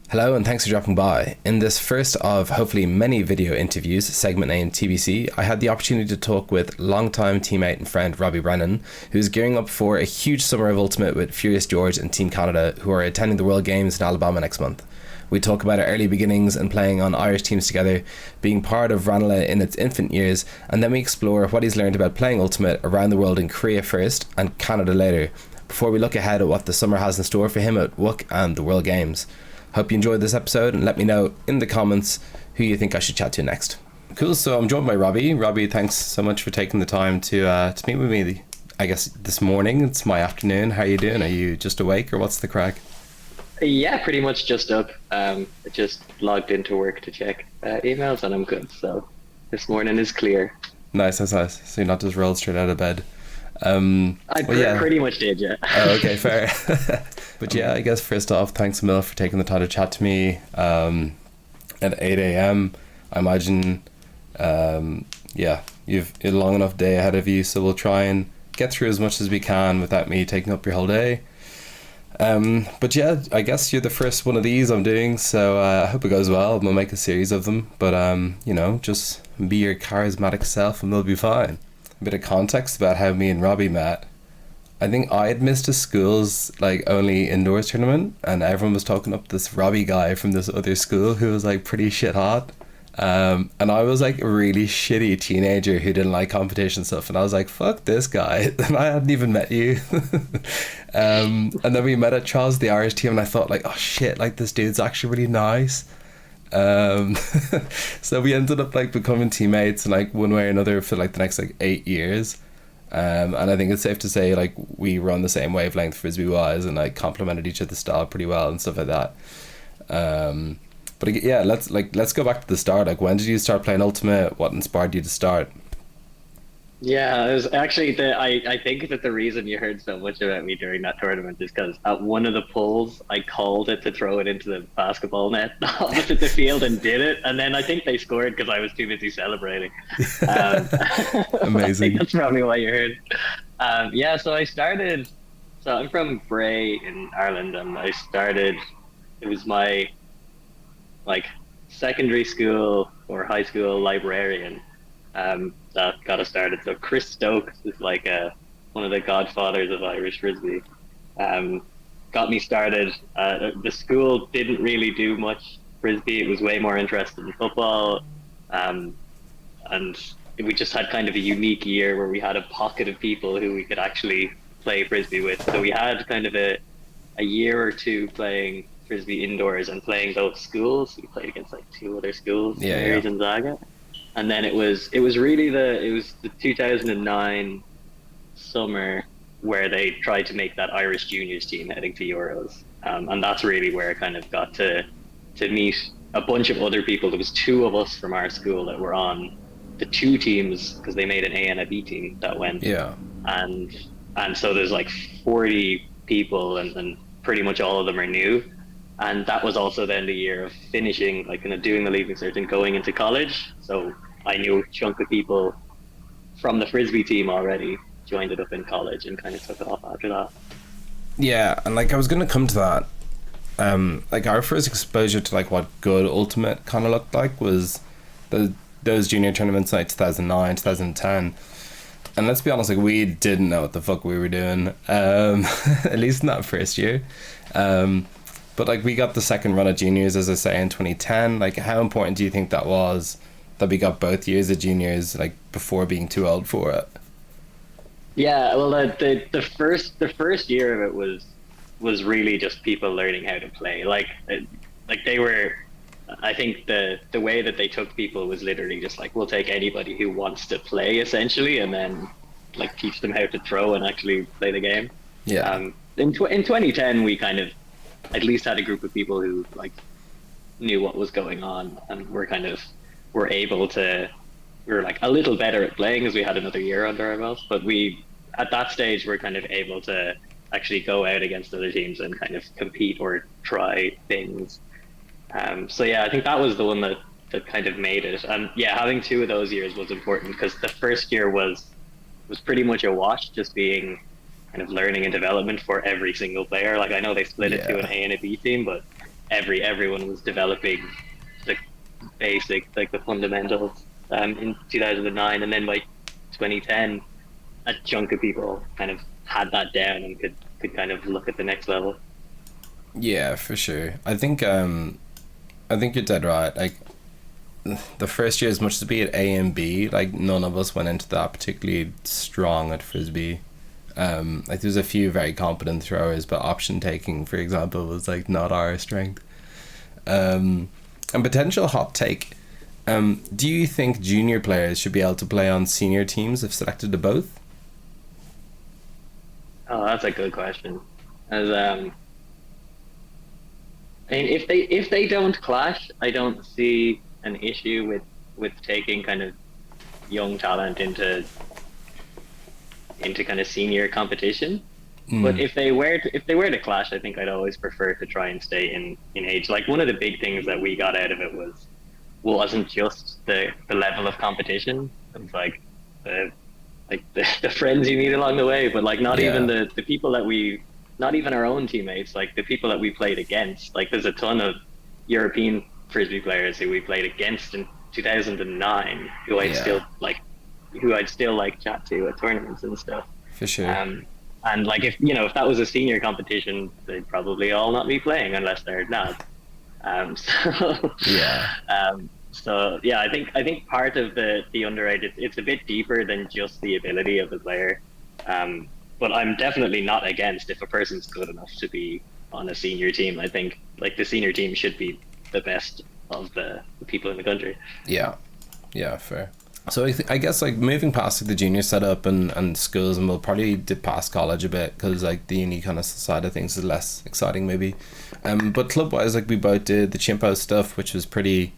Hello and thanks for dropping by. In this first of hopefully many video interviews, segment named TBC, I had the opportunity to talk with longtime teammate and friend Robbie Brennan, who's gearing up for a huge summer of Ultimate with Furious George and Team Canada, who are attending the World Games in Alabama next month. We talk about our early beginnings and playing on Irish teams together, being part of Ranelagh in its infant years, and then we explore what he's learned about playing Ultimate around the world in Korea first and Canada later, before we look ahead at what the summer has in store for him at WUC and the World Games. Hope you enjoyed this episode and let me know in the comments who you think I should chat to next. Cool, so I'm joined by Robbie. Robbie, thanks so much for taking the time to meet with me, I guess, this morning. It's my afternoon. How are you doing? Are you just awake or what's the crack? Yeah, pretty much just up. I just logged into work to check emails and I'm good. So this morning is clear. Nice. So you're not just rolled straight out of bed. Pretty much did, yeah. Oh, okay, fair. But yeah, I guess first off, thanks a mil for taking the time to chat to me at 8 a.m. I imagine, you've a long enough day ahead of you, so we'll try and get through as much as we can without me taking up your whole day. But yeah, I guess you're the first one of these I'm doing, so I hope it goes well. We'll make a series of them, but just be your charismatic self and we'll be fine. A bit of context about how me and Robbie met. I think I had missed a school's only indoors tournament, and everyone was talking up this Robbie guy from this other school who was pretty shit hot. And I was a really shitty teenager who didn't like competition stuff, and I was like, fuck this guy. And I hadn't even met you. And then we met at Charles the Irish team, and I thought oh shit, this dude's actually really nice. So we ended up becoming teammates and one way or another for the next 8 years. And I think it's safe to say we were on the same wavelength frisbee wise and complemented each other's style pretty well and stuff like that. But yeah, let's go back to the start. When did you start playing Ultimate? What inspired you to start? Yeah, it was actually I think that the reason you heard so much about me during that tournament is because at one of the pulls I called it to throw it into the basketball net opposite the field and did it, and then I think they scored because I was too busy celebrating. Amazing. That's probably why you heard. So I started. So I'm from Bray in Ireland, and I started. It was my secondary school or high school librarian. That got us started. So Chris Stokes is one of the godfathers of Irish frisbee. Got me started. The school didn't really do much frisbee. It was way more interested in football. And we just had kind of a unique year where we had a pocket of people who we could actually play frisbee with. So we had kind of a year or two playing frisbee indoors and playing both schools. We played against two other schools, Mary's and Zaga. And then it was really the 2009 summer where they tried to make that Irish juniors team heading to Euros. And that's really where I kind of got to meet a bunch of other people. There was two of us from our school that were on the two teams because they made an A and a B team that went. Yeah. And so there's 40 people and pretty much all of them are new. And that was also then the year of finishing, doing the leaving cert and going into college. So I knew a chunk of people from the frisbee team already, joined it up in college and kind of took off after that. Yeah, and I was going to come to that. Our first exposure to what good Ultimate kind of looked like was those junior tournaments 2009, 2010. And let's be honest, we didn't know what the fuck we were doing, at least in that first year. But we got the second run of juniors, as I say, in 2010. How important do you think that was that we got both years of juniors before being too old for it? Yeah, well, the first year of it was really just people learning how to play. They were, I think the way that they took people was literally just we'll take anybody who wants to play essentially, and then teach them how to throw and actually play the game. Yeah. In 2010, we kind of at least had a group of people who knew what was going on and were able to. We were a little better at playing as we had another year under our belts, but at that stage we're kind of able to actually go out against other teams and kind of compete or try things. So yeah, I think that was the one that kind of made it. And yeah, having two of those years was important because the first year was pretty much a wash, just being kind of learning and development for every single player. I know they split it to an A and a B team, but everyone was developing the basic, like the fundamentals in 2009, and then by 2010, a chunk of people kind of had that down and could kind of look at the next level. Yeah, for sure. I think you're dead right. Like the first year, as much as be it A and B, like none of us went into that particularly strong at frisbee. Like there's a few very competent throwers, but option taking, for example, was like not our strength. And potential hot take. Do you think junior players should be able to play on senior teams if selected to both? Oh, that's a good question. As I mean, if they don't clash, I don't see an issue with taking kind of young talent into kind of senior competition. But if they were to clash, I think I'd always prefer to try and stay in age. Like one of the big things that we got out of it wasn't just the level of competition. It was like the friends you meet along the way, but like not even the people that we, not even our own teammates, like the people that we played against. Like there's a ton of European frisbee players who we played against in 2009 who I'd still like chat to at tournaments and stuff. For sure. And like if that was a senior competition, they'd probably all not be playing unless they're not. So yeah, I think part of the underage, it's a bit deeper than just the ability of the player. But I'm definitely not against if a person's good enough to be on a senior team. I think like the senior team should be the best of the people in the country. Yeah, fair. So I guess like moving past like the junior setup and schools, and we'll probably dip past college a bit because like the uni kind of side of things is less exciting maybe. But club wise, like we both did the Chimpo stuff, which was pretty,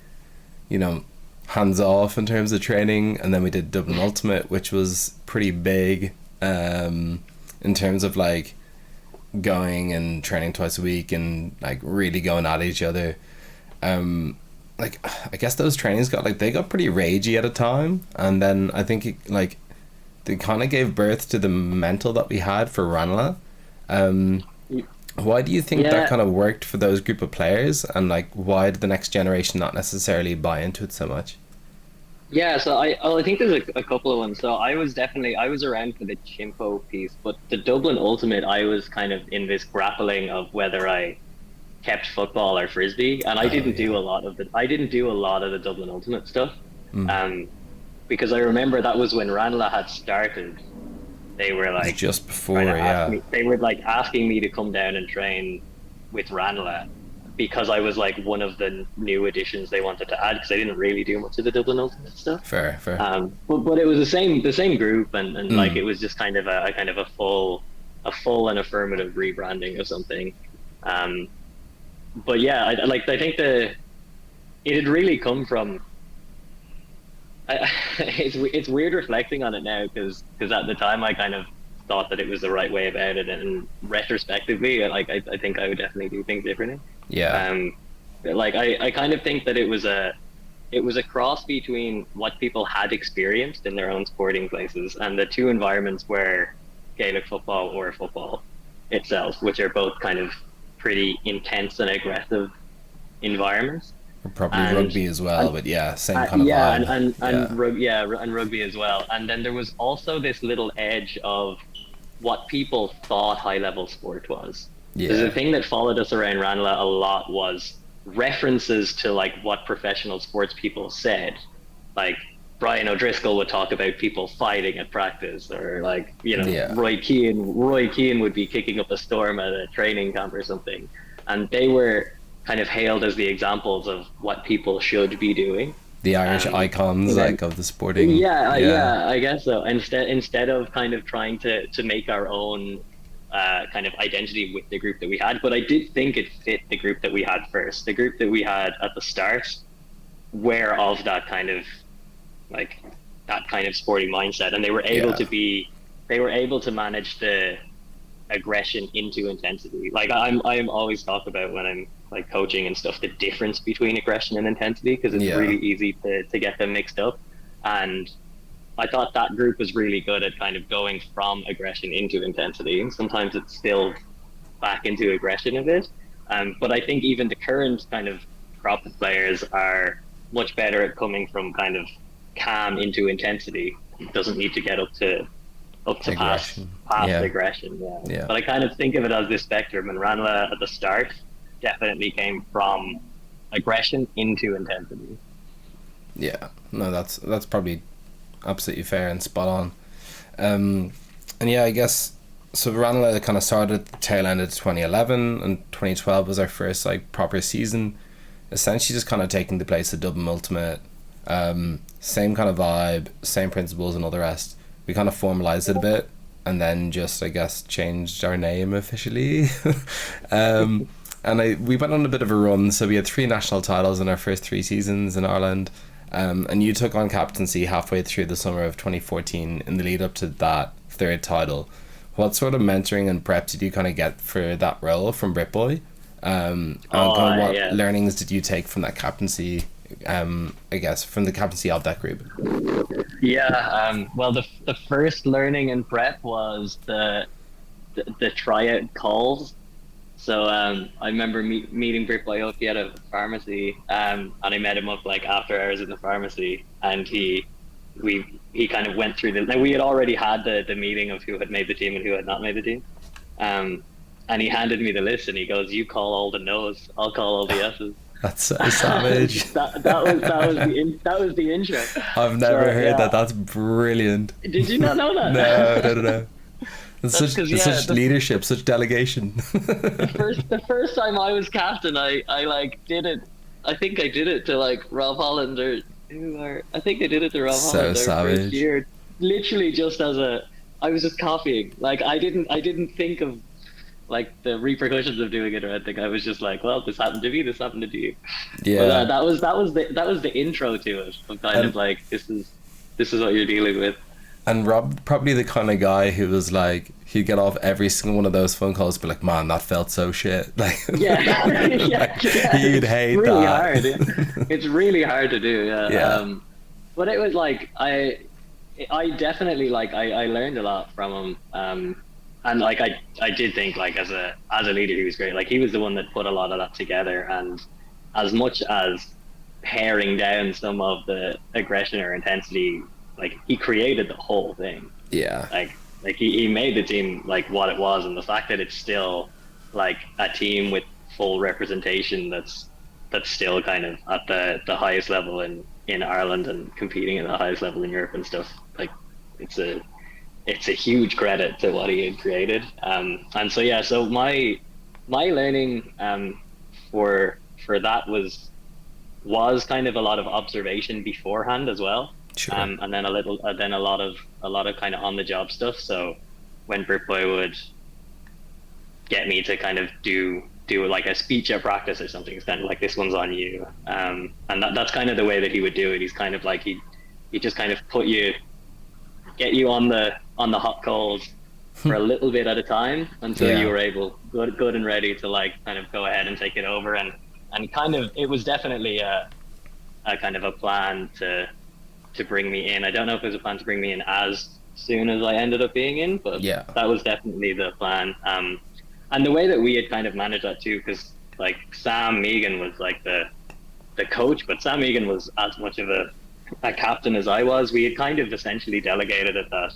hands off in terms of training, and then we did Dublin Ultimate, which was pretty big in terms of like going and training twice a week and like really going at each other. Like I guess those trainings got pretty ragey at a time, and then I think they kind of gave birth to the mental that we had for Ranelagh. Why do you think that kind of worked for those group of players, and like why did the next generation not necessarily buy into it so much? Yeah, so I think there's a couple of ones. So I was around for the Chimpo piece, but the Dublin Ultimate, I was kind of in this grappling of whether I kept football or frisbee, and I didn't do a lot of the Dublin Ultimate stuff, because I remember that was when Ranila had started. They were like just before, they were like asking me to come down and train with Ranila because I was like one of the new additions they wanted to add, because I didn't really do much of the Dublin Ultimate stuff. Fair. But it was the same group, and like it was just kind of a full and affirmative rebranding of something. But yeah, I think it had really come from. It's weird reflecting on it now because at the time I kind of thought that it was the right way about it, and retrospectively, I think I would definitely do things differently. Yeah. Like I kind of think that it was a cross between what people had experienced in their own sporting places and the two environments where Gaelic football or football itself, which are both kind of pretty intense and aggressive environments. Or probably rugby as well, but same kind of vibe. And rugby as well. And then there was also this little edge of what people thought high level sport was. Yeah. The thing that followed us around Ranelagh a lot was references to like what professional sports people said. Like Brian O'Driscoll would talk about people fighting at practice, or like, Roy Keane would be kicking up a storm at a training camp or something. And they were kind of hailed as the examples of what people should be doing. The Irish icons of the sporting. I guess so. Instead of kind of trying to make our own kind of identity with the group that we had. But I did think it fit the group that we had first. The group that we had at the start were of that kind of sporting mindset, and they were able to manage the aggression into intensity. Like I'm always talk about when I'm like coaching and stuff, the difference between aggression and intensity, because it's really easy to get them mixed up. And I thought that group was really good at kind of going from aggression into intensity, and sometimes it's still back into aggression a bit. But I think even the current kind of crop of players are much better at coming from kind of calm into intensity. It doesn't need to get up to past aggression. Yeah. But I kind of think of it as this spectrum, and Ranelagh at the start definitely came from aggression into intensity. Yeah, no, that's probably absolutely fair and spot on. And yeah, I guess so. Ranelagh kind of started at the tail end of 2011, and 2012 was our first like proper season. Essentially, just kind of taking the place of Dublin Ultimate. Same kind of vibe, same principles, and all the rest. We kind of formalized it a bit, and then just, I guess, changed our name officially. And we went on a bit of a run. So we had 3 national titles in our first 3 seasons in Ireland. And you took on captaincy halfway through the summer of 2014 in the lead up to that 3rd title. What sort of mentoring and prep did you kind of get for that role from Britboy? And what learnings did you take from that captaincy, I guess, from the captaincy of that group? Well, the first learning and prep was the tryout calls. So I remember meeting Britboy up at a pharmacy, and I met him up like after hours in the pharmacy, and he kind of went through now we had already had the meeting of who had made the team and who had not made the team, and he handed me the list and he goes, "You call all the no's, I'll call all the yeses." That's so savage. that was the intro. I've never heard that. That's brilliant. Did you not know that? No. It's such leadership, such delegation. the first time I was captain, I like did it. I think I did it to like Rob Holland I think I did it to Rob Holland their first year. Literally just I was just copying. Like I didn't think of like the repercussions of doing it or anything. I was just like, well, this happened to me, this happened to you. Yeah. But, that was the intro to it. Of kind of like this is what you're dealing with. And Rob, probably the kind of guy who was like, he'd get off every single one of those phone calls and be like, man, that felt so shit. Like, he'd hate really that. Hard. It's really hard to do. Yeah. But it was like, I definitely like, I learned a lot from him. And like, I did think like as a leader, he was great. Like he was the one that put a lot of that together. And as much as paring down some of the aggression or intensity, like he created the whole thing. Yeah. Like he made the team like what it was, and the fact that it's still like a team with full representation that's still kind of at the highest level in Ireland and competing at the highest level in Europe and stuff. Like it's a huge credit to what he had created. And so so my learning for that was kind of a lot of observation beforehand as well. Sure. And then a lot of kind of on the job stuff. So when Britboy would get me to kind of do like a speech at practice or something, it's kind of like, this one's on you. And that's kind of the way that he would do it. He's kind of like he just kind of get you on the hot coals for a little bit at a time until you were able good and ready to like kind of go ahead and take it over. And kind of it was definitely a kind of a plan to bring me in. I don't know if it was a plan to bring me in as soon as I ended up being in, but that was definitely the plan. And the way that we had kind of managed that too, because like Sam Megan was like the coach, but Sam Megan was as much of a captain as I was. We had kind of essentially delegated it that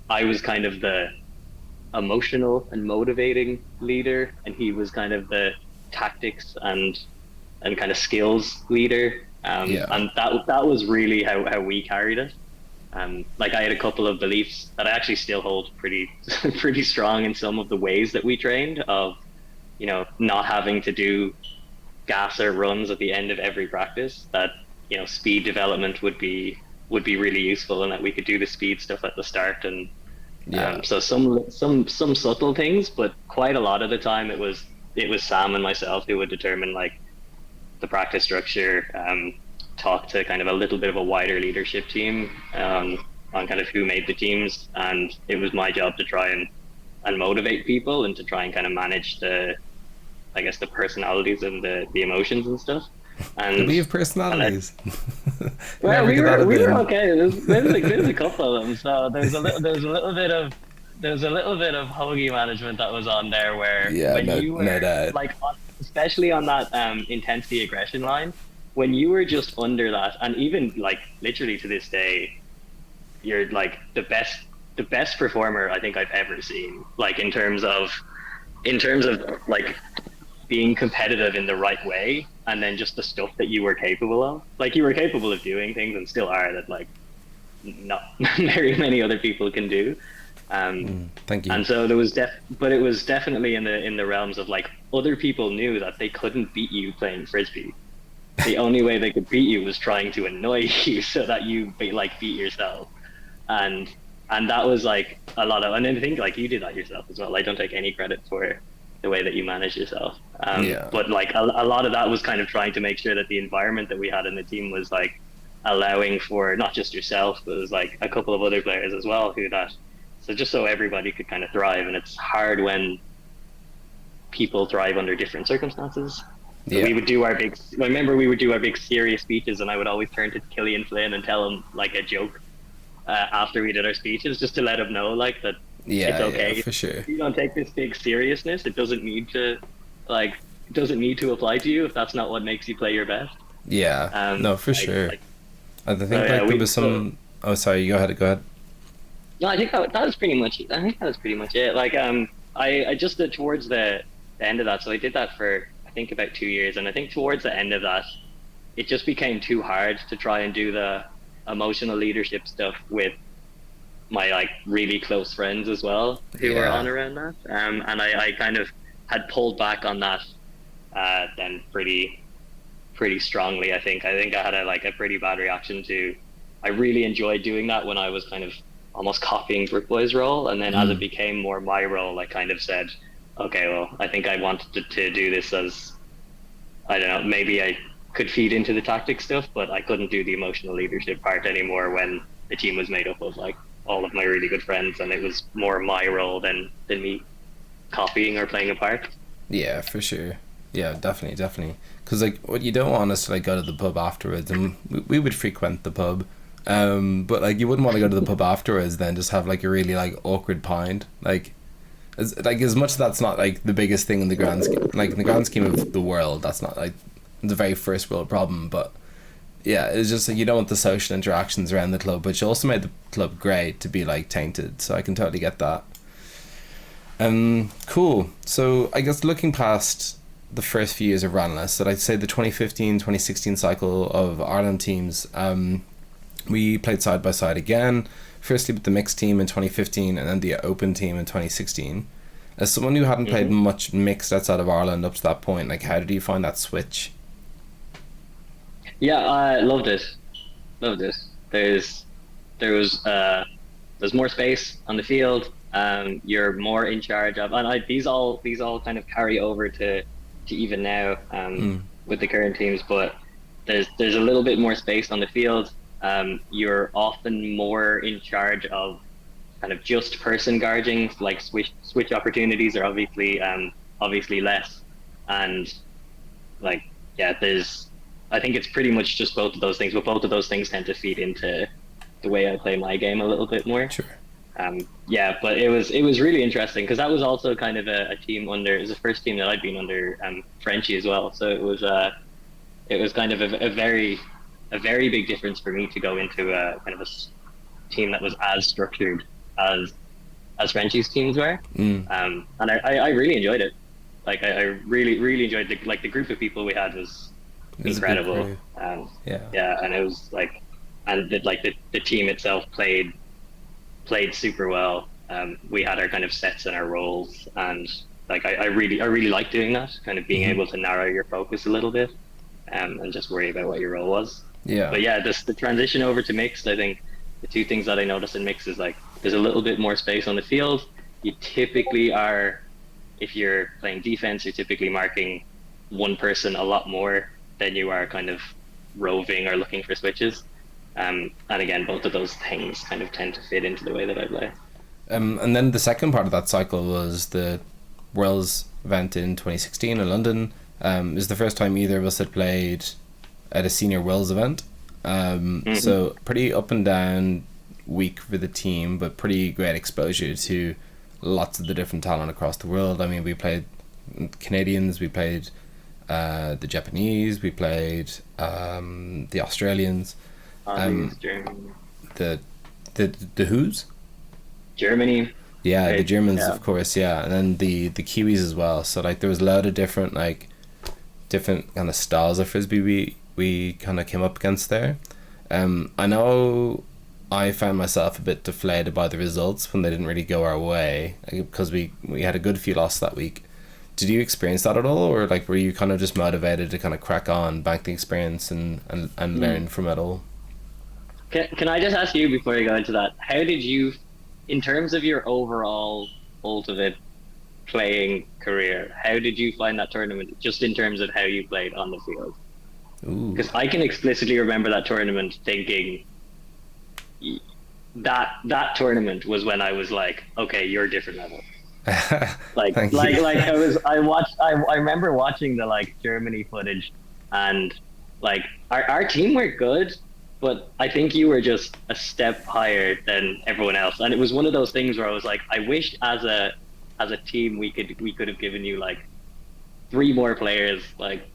I was kind of the emotional and motivating leader, and he was kind of the tactics and kind of skills leader. And that was really how we carried it. Like I had a couple of beliefs that I actually still hold pretty strong in some of the ways that we trained, of, you know, not having to do gasser runs at the end of every practice, that, you know, speed development would be really useful, and that we could do the speed stuff at the start. And so some subtle things, but quite a lot of the time it was Sam and myself who would determine like the practice structure, talk to kind of a little bit of a wider leadership team on kind of who made the teams, and it was my job to try and motivate people and to try and kind of manage the personalities and the emotions and stuff. And we have personalities. Well, we were okay. There's a couple of them. So there's a little bit of hoagie management that was on there, where when you were like especially on that intensity aggression line, when you were just under that, and even like literally to this day, you're like the best performer I think I've ever seen. Like in terms of like being competitive in the right way, and then just the stuff that you were capable of. Like you were capable of doing things and still are that like not very many other people can do. Thank you. And so there was but it was definitely in the realms of like other people knew that they couldn't beat you playing frisbee. The only way they could beat you was trying to annoy you so that you beat yourself. And that was like a lot of, and I think like you did that yourself as well. I don't take any credit for the way that you manage yourself. But like a lot of that was kind of trying to make sure that the environment that we had in the team was like allowing for not just yourself, but it was like a couple of other players as well so just so everybody could kind of thrive. And it's hard when people thrive under different circumstances. So we would do I remember we would do our big serious speeches, and I would always turn to Killian Flynn and tell him like a joke after we did our speeches, just to let him know like that it's okay. Yeah, for sure. If you don't take this big seriousness, it doesn't need to apply to you if that's not what makes you play your best. Yeah, no, for sure. I think there was some. Oh, sorry. Go ahead. No, I think that was pretty much. I think that was pretty much it. Like, I just did towards the end of that. So I did that for I think about 2 years, and I think towards the end of that, it just became too hard to try and do the emotional leadership stuff with my like really close friends as well who were on around that. And I kind of had pulled back on that then pretty strongly. I think I had a pretty bad reaction to. I really enjoyed doing that when I was kind of almost copying Brick Boy's role, and then as it became more my role, I kind of said, okay, well, I think I wanted to do this as, I don't know, maybe I could feed into the tactic stuff, but I couldn't do the emotional leadership part anymore when the team was made up of like all of my really good friends, and it was more my role than me copying or playing a part. Yeah, for sure. Yeah, definitely. Because like, what you don't want is to like go to the pub afterwards, and we would frequent the pub. But like you wouldn't want to go to the pub afterwards then just have like a really like awkward pint, like as much as that's not like the biggest thing in the grand scheme, like in the grand scheme of the world, that's not like the very first world problem, but yeah, it's just like you don't want the social interactions around the club, but you also made the club great to be like tainted, so I can totally get that. Cool. So I guess looking past the first few years of Ranelagh, so I'd say the 2015-2016 cycle of Ireland teams, we played side by side again, firstly with the mixed team in 2015 and then the open team in 2016. As someone who hadn't played much mixed outside of Ireland up to that point, like how did you find that switch? Yeah, I loved it. There's more space on the field. You're more in charge of, and these all kind of carry over to even now with the current teams. But there's a little bit more space on the field. You're often more in charge of kind of just person guarding, like switch opportunities are obviously less, and like I think it's pretty much just both of those things, but both of those things tend to feed into the way I play my game a little bit more. Sure. But it was really interesting because that was also kind of a team it was the first team that I'd been under Frenchie as well, so it was kind of a very big difference for me to go into a kind of a team that was as structured as Frenchie's teams were. And I really enjoyed it. Like I really enjoyed the group of people we had was incredible. And it was like, and the team itself played super well. We had our kind of sets and our roles, and like I really liked doing that, kind of being able to narrow your focus a little bit, and just worry about what your role was. Yeah. But yeah, the transition over to mixed, I think the two things that I noticed in mixed is like there's a little bit more space on the field. You typically are, if you're playing defense, you're typically marking one person a lot more than you are kind of roving or looking for switches. And again, both of those things kind of tend to fit into the way that I play. And then the second part of that cycle was the Worlds event in 2016 in London. It was the first time either of us had played at a senior Worlds event. So pretty up and down week for the team, but pretty great exposure to lots of the different talent across the world. I mean, we played Canadians, we played the Japanese, we played the Australians, Germany. the the who's Germany. yeah, Right, the Germans, yeah. of course, yeah, and then the Kiwis as well. So like there was a lot of different kind of styles of frisbee we kind of came up against there. I know I found myself a bit deflated by the results when they didn't really go our way, because we had a good few losses that week. Did you experience that at all, or like were you kind of just motivated to kind of crack on, bank the experience, and learn from it all? Can I just ask you before you go into that? How did you, in terms of your overall ultimate playing career, how did you find that tournament? Just in terms of how you played on the field, Ooh. because I can explicitly remember that tournament thinking that tournament was when I was like, okay, you're a different level. Thank you. I remember watching the like Germany footage, and like our team were good, but I think you were just a step higher than everyone else. And it was one of those things where I was like, I wish as a team we could have given you like three more players like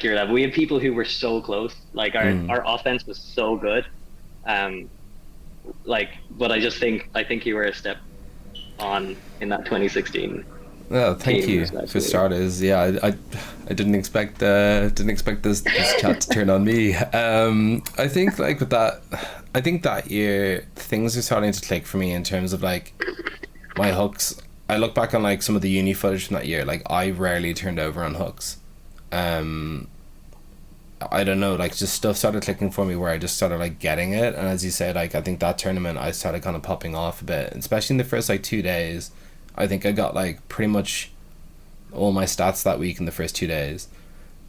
your level. We had people who were so close. Like our offense was so good. But I think you were a step on in that 2016 Well, thank team, you for especially. starters. Yeah, I didn't expect this chat to turn on me. I think like with that, I think that year things are starting to click for me in terms of like my hooks. I look back on like some of the uni footage from that year. Like I rarely turned over on hooks. Um, I don't know, like just stuff started clicking for me where I just started like getting it, and as you said, like I think that tournament I started kind of popping off a bit, especially in the first like 2 days. I think I got like pretty much all my stats that week in the first 2 days.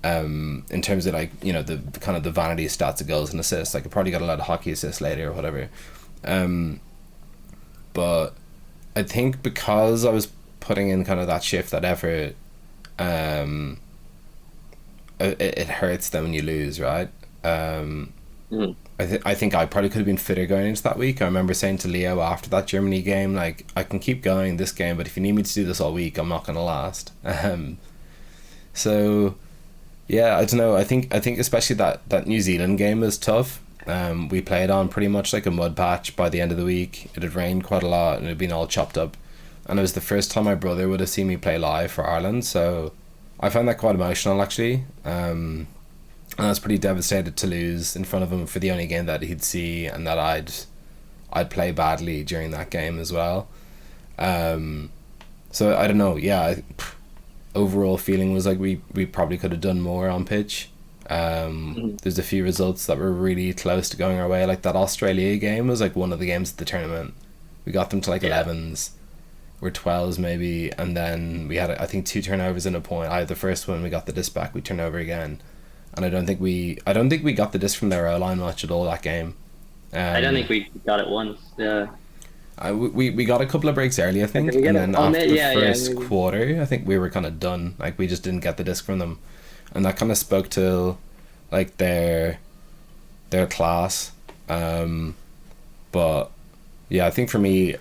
In terms of like the kind of the vanity stats of goals and assists, like I probably got a lot of hockey assists later or whatever. Um, but I think because I was putting in kind of that shift, that effort, um, it hurts them when you lose, right? Um, Mm. I think I probably could have been fitter going into that week. I remember saying to Leo after that Germany game, like, I can keep going this game, but if you need me to do this all week, I'm not gonna last. So yeah, I don't know. I think especially that New Zealand game was tough. We played on pretty much like a mud patch by the end of the week. It had rained quite a lot and it had been all chopped up, and it was the first time my brother would have seen me play live for Ireland. So I found that quite emotional actually. And I was pretty devastated to lose in front of him for the only game that he'd see, and that I'd play badly during that game as well. Um, so I don't know. Yeah, overall feeling was like we probably could have done more on pitch. Mhm. There's a few results that were really close to going our way. Like that Australia game was like one of the games of the tournament. We got them to like Yeah. 11s, or 12s maybe, and then we had I think two turnovers in a point. I had the first one, we got the disc back, we turned over again, and I don't think we got the disc from their O line much at all that game. I don't Um, think we got it once. Yeah. we got a couple of breaks early, I Did think, we get and it? then Oh, after the yeah, yeah, first maybe. quarter, I think we were kind of done. Like we just didn't get the disc from them, and that kind of spoke to like their class. But yeah, I think for me,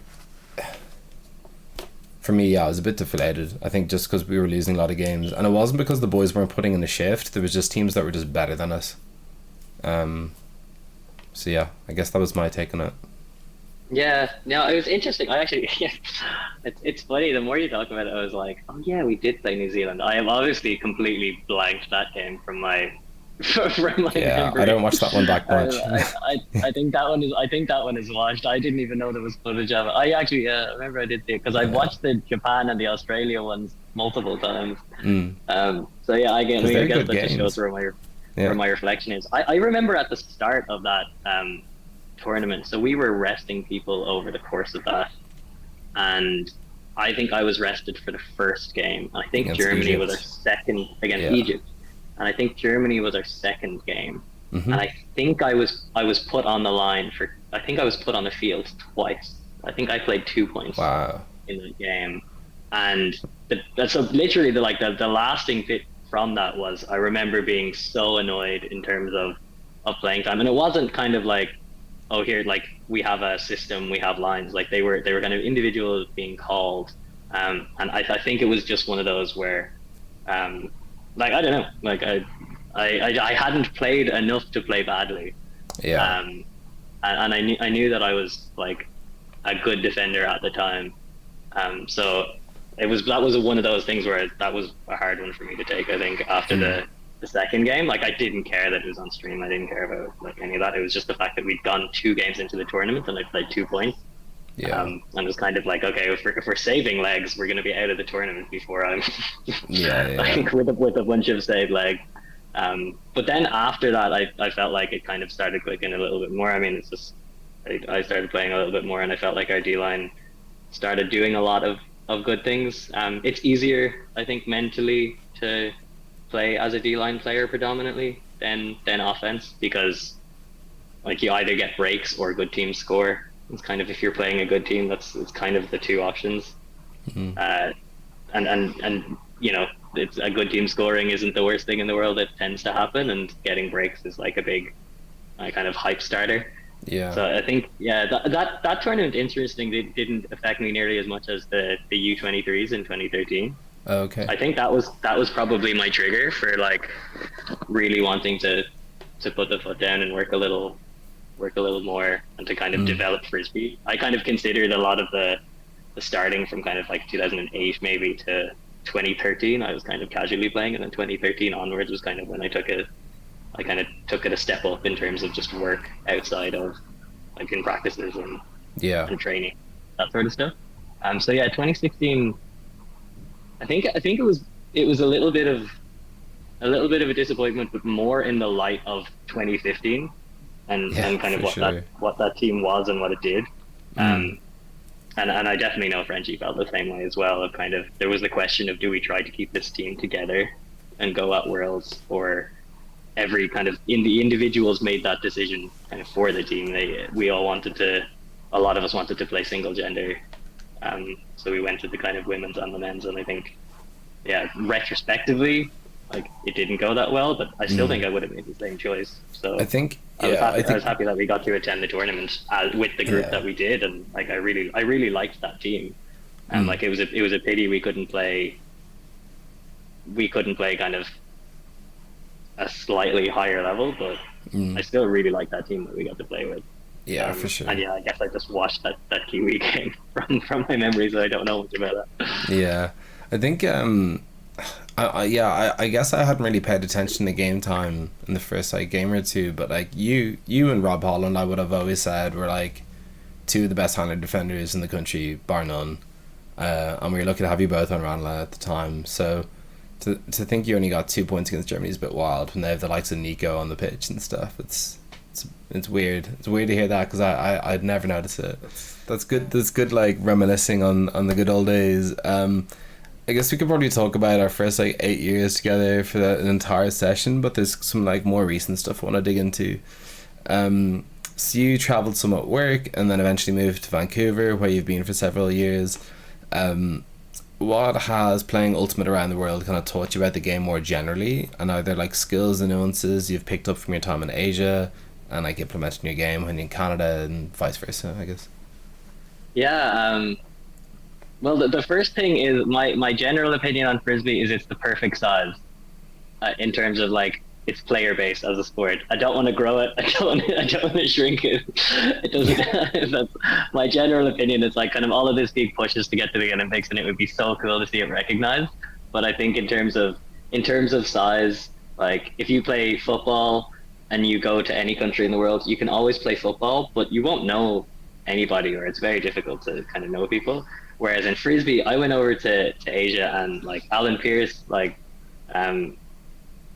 yeah, I was a bit deflated. I think just because we were losing a lot of games, and it wasn't because the boys weren't putting in the shift. There was just teams that were just better than us. Um, so yeah, I guess that was my take on it. Yeah. No, it was interesting. I actually, yeah, it's funny. The more you talk about it, I was like, oh yeah, we did play New Zealand. I have obviously completely blanked that game from my from my Yeah, I don't memory. watch that one back much. I think that one is watched. I didn't even know there was footage of it. I actually remember I did see it because I Yeah, watched the Japan and the Australia ones multiple times. mm. So yeah, I Because mean, I they're guess good that just shows games. where Yeah, my reflection is. I remember at the start of that tournament, so we were resting people over the course of that, and I think I was rested for the first game. I think against Germany was our Egypt. second against Yeah. Egypt, and I think Germany was our second game. Mm-hmm. And I think I was put on the line for I think I was put on the field twice. I think I played 2 points Wow. in that game, and so literally the lasting bit from that was I remember being so annoyed in terms of playing time, and it wasn't kind of like, oh here, like we have a system, we have lines, like they were kind of individuals being called, and I think it was just one of those where um like I don't know, like I hadn't played enough to play badly. Yeah. And I knew that I was like a good defender at the time. So that was one of those things where that was a hard one for me to take. I think after the second game, like I didn't care that it was on stream. I didn't care about like any of that. It was just the fact that we'd gone 2 games into the tournament and I played 2 points. Yeah. And it was kind of like, okay, if we're saving legs, we're going to be out of the tournament before I'm like with a bunch of saved legs. But then after that, I felt like it kind of started clicking a little bit more. I mean, it's just I started playing a little bit more, and I felt like our D line started doing a lot of good things. It's easier, I think, mentally to play as a D line player predominantly than offense, because like you either get breaks or good teams score. It's kind of, if you're playing a good team, it's kind of the 2 options. And you know, it's a good team scoring isn't the worst thing in the world. It tends to happen, and getting breaks is like a big kind of hype starter. Yeah. So I think that tournament, interesting, didn't affect me nearly as much as the U23s in 2013. Okay. I think that was probably my trigger for like really wanting to put the foot down and work a little more, and to kind of develop frisbee. I kind of considered a lot of the starting from kind of like 2008 maybe to 2013. I was kind of casually playing, and then 2013 onwards was kind of when I kind of took it a step up in terms of just work outside of like in practices and training, that sort of stuff. So yeah, 2016. I think it was a little bit of a disappointment, but more in the light of 2015 and kind of what that team was and what it did. And I definitely know Frenchie felt the same way as well. Of kind of, there was the question of, do we try to keep this team together and go at Worlds, or every kind of the individuals made that decision kind of for the team. A lot of us wanted to play single gender. So we went to the kind of women's and the men's, and I think, retrospectively, like it didn't go that well, but I still think I would have made the same choice. So I was happy that we got to attend the tournament with the group that we did, and like I really liked that team. And like it was a pity we couldn't play kind of a slightly higher level, but I still really like that team that we got to play with. Yeah, for sure. And I guess I just watched that Kiwi game from my memory, so I don't know much about that. Yeah, I think I guess I hadn't really paid attention to game time in the first like game or two, but like you and Rob Holland, I would have always said, were like 2 of the best handed defenders in the country, bar none. And we were lucky to have you both on Ranelagh at the time. So to think you only got 2 points against Germany is a bit wild when they have the likes of Nico on the pitch and stuff. It's weird. It's weird to hear that, because I'd never noticed it. That's good. That's good. Like reminiscing on the good old days. I guess we could probably talk about our first like 8 years together for an entire session, but there's some like more recent stuff I want to dig into. So you traveled some at work and then eventually moved to Vancouver, where you've been for several years. What has playing Ultimate around the world kind of taught you about the game more generally, and are there like skills and nuances you've picked up from your time in Asia and like implemented in your game when you're in Canada, and vice versa, I guess? Well, the first thing is my general opinion on frisbee is it's the perfect size in terms of like it's player based as a sport. I don't want to grow it. I don't want to shrink it. It doesn't. That's my general opinion. It's like kind of all of this big pushes to get to the Olympics, and it would be so cool to see it recognized. But I think in terms of size, like if you play football and you go to any country in the world, you can always play football, but you won't know anybody, or it's very difficult to kind of know people. Whereas in frisbee, I went over to Asia, and like Alan Pierce, like one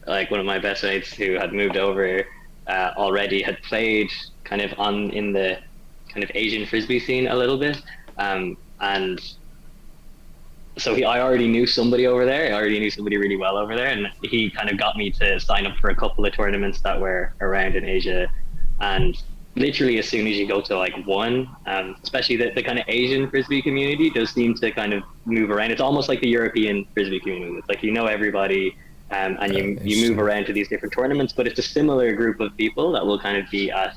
of my best mates who had moved over already, had played kind of in the kind of Asian frisbee scene a little bit, and so I already knew somebody over there. I already knew somebody really well over there, and he kind of got me to sign up for a couple of tournaments that were around in Asia. And literally as soon as you go to like one, especially the kind of Asian frisbee community does seem to kind of move around. It's almost like the European frisbee community. It's like you know everybody, and you move around to these different tournaments, but it's a similar group of people that will kind of be at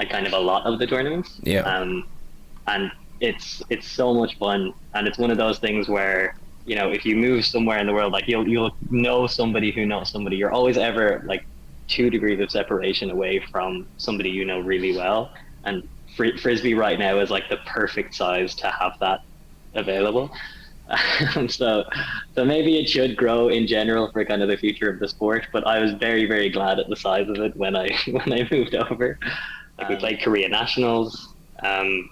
kind of a lot of the tournaments. And it's so much fun, and it's one of those things where you know, if you move somewhere in the world, like you'll know somebody who knows somebody. You're always ever like 2 degrees of separation away from somebody you know really well. And frisbee right now is like the perfect size to have that available. So maybe it should grow in general for kind of the future of the sport. But I was very, very glad at the size of it when I when I moved over. Like we played Korea nationals. And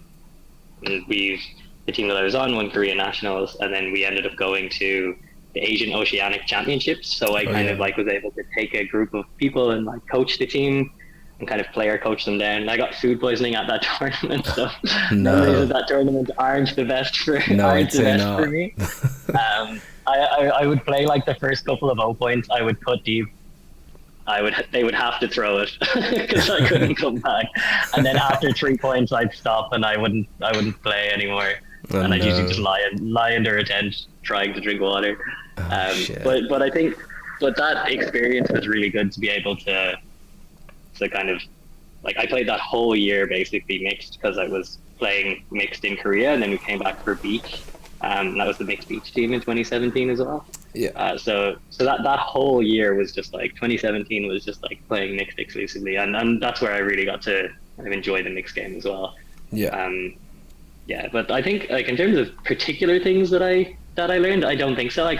the team that I was on won Korea nationals, and then we ended up going to the Asian Oceanic Championships. So I kind of like was able to take a group of people and like coach the team and kind of player coach them down. I got food poisoning at that tournament, so memories of that tournament aren't the best for for me. I would play like the first couple of 0 points. I would cut deep. They would have to throw it because I couldn't come back. And then after 3 points, I'd stop and I wouldn't play anymore. And I'd usually just lie under a tent trying to drink water. But I think, that experience was really good to be able to kind of, like, I played that whole year basically mixed because I was playing mixed in Korea, and then we came back for beach. That was the mixed beach team in 2017 as well. Yeah. So that whole year was just like 2017 was just like playing mixed exclusively, and that's where I really got to kind of enjoy the mixed game as well. Yeah. But I think like in terms of particular things that I learned, I don't think so. I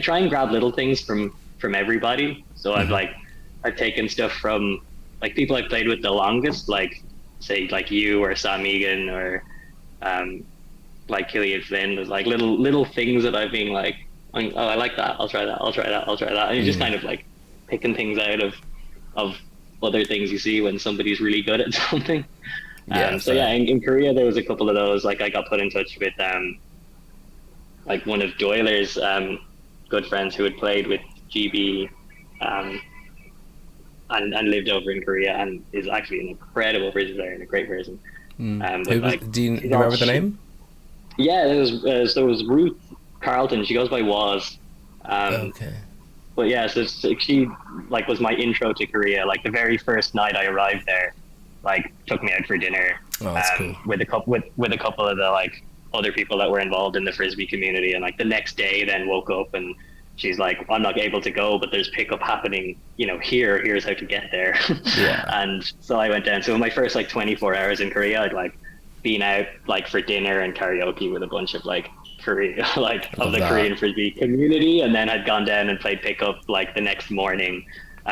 try and grab little things from everybody. So I've taken stuff from like people I've played with the longest, like say like you or Sam Egan or like Killian Flynn. There's like little things that I've been like, oh, I like that. I'll try that. And you're just kind of like picking things out of other things you see when somebody's really good at something. In Korea there was a couple of those. Like I got put in touch with like one of Doyler's good friends who had played with GB and lived over in Korea and is actually an incredible frisbee player and a great person. Do you remember the name? Yeah, there was Ruth Carlton. She goes by Waz. Okay. But yeah, so she like was my intro to Korea. Like the very first night I arrived there, like took me out for dinner. Oh, that's cool. With a couple of the like other people that were involved in the frisbee community. And like the next day, then woke up and she's like, I'm not able to go, but there's pickup happening. You know, here's how to get there. Yeah. And so I went down. So in my first like 24 hours in Korea, I'd like been out like for dinner and karaoke with a bunch of like Korea, like of the Korean frisbee community, and then I'd gone down and played pickup like the next morning.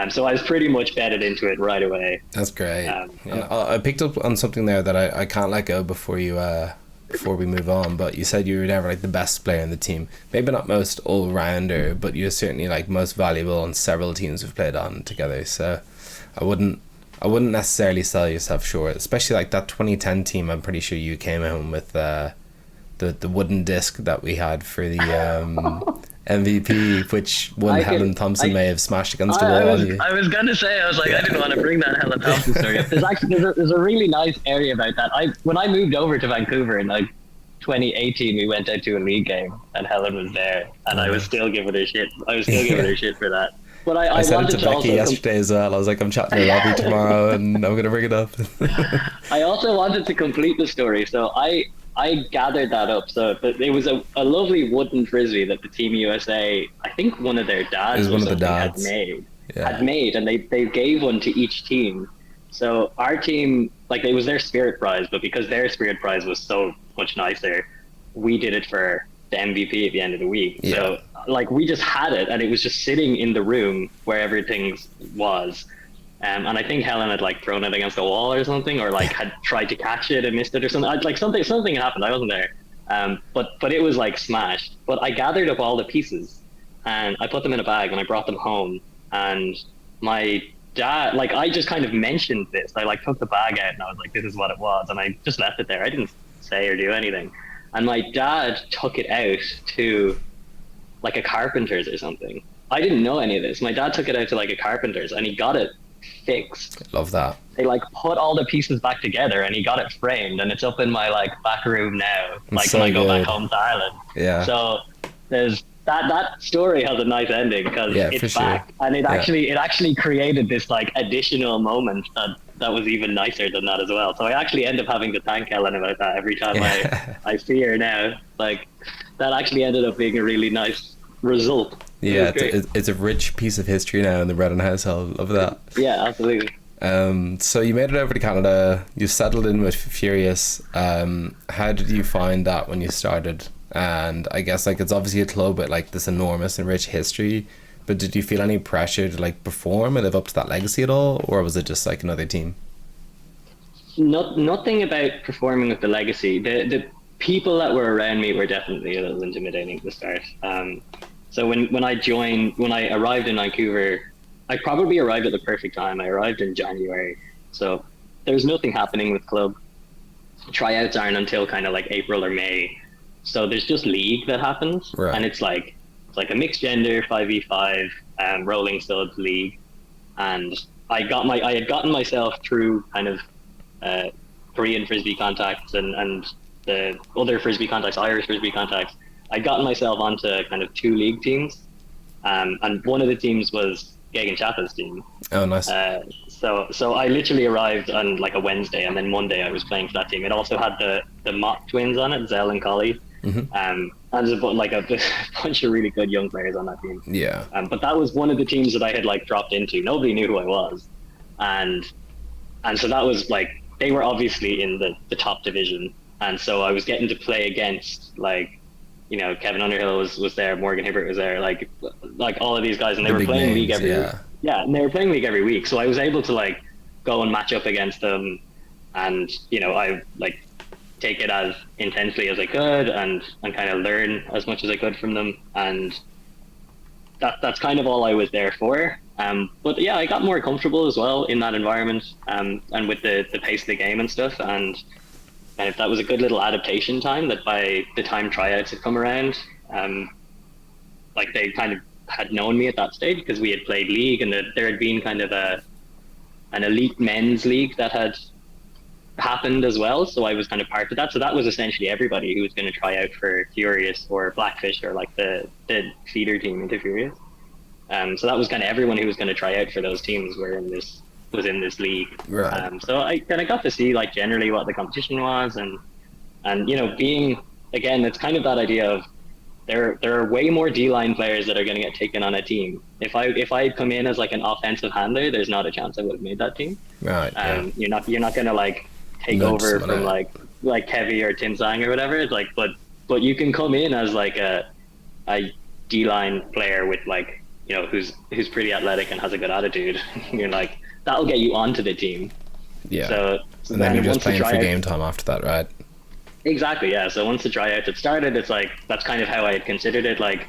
So I was pretty much bedded into it right away. That's great. I picked up on something there that I can't let go before we move on. But you said you were never like the best player in the team. Maybe not most all rounder, but you're certainly like most valuable on several teams we've played on together. So I wouldn't necessarily sell yourself short, especially like that 2010 team. I'm pretty sure you came home with the wooden disc that we had for the MVP, which one Helen Thompson may have smashed against the wall. I was gonna say, I was like, I didn't want to bring that Helen Thompson story up. There's a really nice area about that. When I moved over to Vancouver in like 2018, we went out to a league game and Helen was there, and I was still giving her shit. Giving her shit for that. But I said it to Becky yesterday as well. I was like, I'm chatting to Robbie tomorrow and I'm going to bring it up. I also wanted to complete the story. So I gathered that up. So but it was a lovely wooden frisbee that the Team USA, I think one of their dads had made, and they gave one to each team. So our team, like it was their spirit prize, but because their spirit prize was so much nicer, we did it for the MVP at the end of the week. Yeah. So like we just had it, and it was just sitting in the room where everything was. And I think Helen had like thrown it against the wall or something, or like had tried to catch it and missed it or something. Like something happened. I wasn't there. But it was like smashed. But I gathered up all the pieces and I put them in a bag and I brought them home. And my dad, like I just kind of mentioned this. I like took the bag out and I was like, this is what it was. And I just left it there. I didn't say or do anything. And my dad took it out to like a carpenter's or something. I didn't know any of this. My dad took it out to like a carpenter's and he got it fixed. Love that. They like put all the pieces back together and he got it framed, and it's up in my like back room now. Like so when I go back home to Ireland. Yeah. So there's that story has a nice ending because it's back, and it actually created this like additional moment that was even nicer than that as well. So I actually end up having to thank Helen about that every time I see her now. Like that actually ended up being a really nice result. Yeah, it's a rich piece of history now in the Brennan household. Love that. Yeah, absolutely. So you made it over to Canada. You settled in with Furious. How did you find that when you started? And I guess like it's obviously a club with like this enormous and rich history, but did you feel any pressure to like perform and live up to that legacy at all, or was it just like another team? Nothing about performing with the legacy. The people that were around me were definitely a little intimidating at the start. So when I arrived in Vancouver, I probably arrived at the perfect time. I arrived in January, so there's nothing happening with club. Tryouts aren't until kind of like April or May, so there's just league that happens, Right. and it's like a mixed gender 5v5 rolling studs league, and I had gotten myself through kind of Korean frisbee contacts and the other frisbee contacts, Irish frisbee contacts. I'd gotten myself onto kind of 2 league teams, and one of the teams was Gagan Chappa's team. Oh, nice. So I literally arrived on like a Wednesday, and then Monday I was playing for that team. It also had the Mott twins on it, Zell and Collie. Mm-hmm. And there's a bunch of really good young players on that team. Yeah. But that was one of the teams that I had like dropped into. Nobody knew who I was, and so that was like, they were obviously in the top division, and so I was getting to play against like, you know, Kevin Underhill was there, Morgan Hibbert was there, like all of these guys, and they were playing league every week. Yeah, and they were playing league every week, so I was able to like go and match up against them, and you know, I like take it as intensely as I could, and kind of learn as much as I could from them, and that's kind of all I was there for. But yeah, I got more comfortable as well in that environment, and with the pace of the game and stuff, and if that was a good little adaptation time, that by the time tryouts had come around, like they kind of had known me at that stage because we had played league, and there had been kind of an elite men's league that had happened as well. So I was kind of part of that. So that was essentially everybody who was going to try out for Furious or Blackfish or like the feeder team into Furious. So that was kind of everyone who was going to try out for those teams was in this league. Right. So I kind of got to see like generally what the competition was, and you know, being, again, it's kind of that idea of there are way more D-line players that are going to get taken on a team. If I had come in as like an offensive handler, there's not a chance I would have made that team. Right. Yeah. You're not going to like take Nudge over someone from out. like Kevy or Tim Sang or whatever. It's like, but you can come in as like a D-line player with like, you know, who's pretty athletic and has a good attitude. You're like, that'll get you onto the team. Yeah. So and then you're just playing for tryout, game time after that, right? Exactly, yeah. So once the tryouts had started, it's like, that's kind of how I had considered it. Like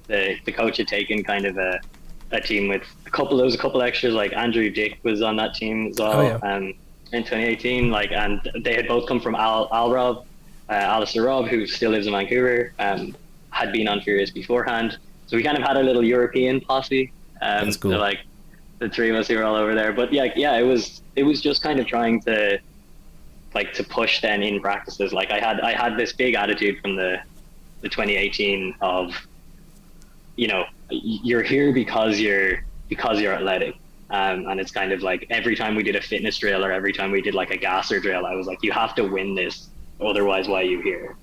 the coach had taken kind of a team with there was a couple extras, like Andrew Dick was on that team as well. Oh, yeah. In 2018, like, and they had both come from Alistair Robb, who still lives in Vancouver, had been on Furious beforehand. So we kind of had a little European posse. That's cool. So like the 3 of us who were all over there. But yeah, it was just kind of trying to like to push then in practices. Like I had this big attitude from the 2018 of, you know, you're here because you're athletic. And it's kind of like every time we did a fitness drill or every time we did like a gasser drill, I was like, you have to win this, otherwise why are you here?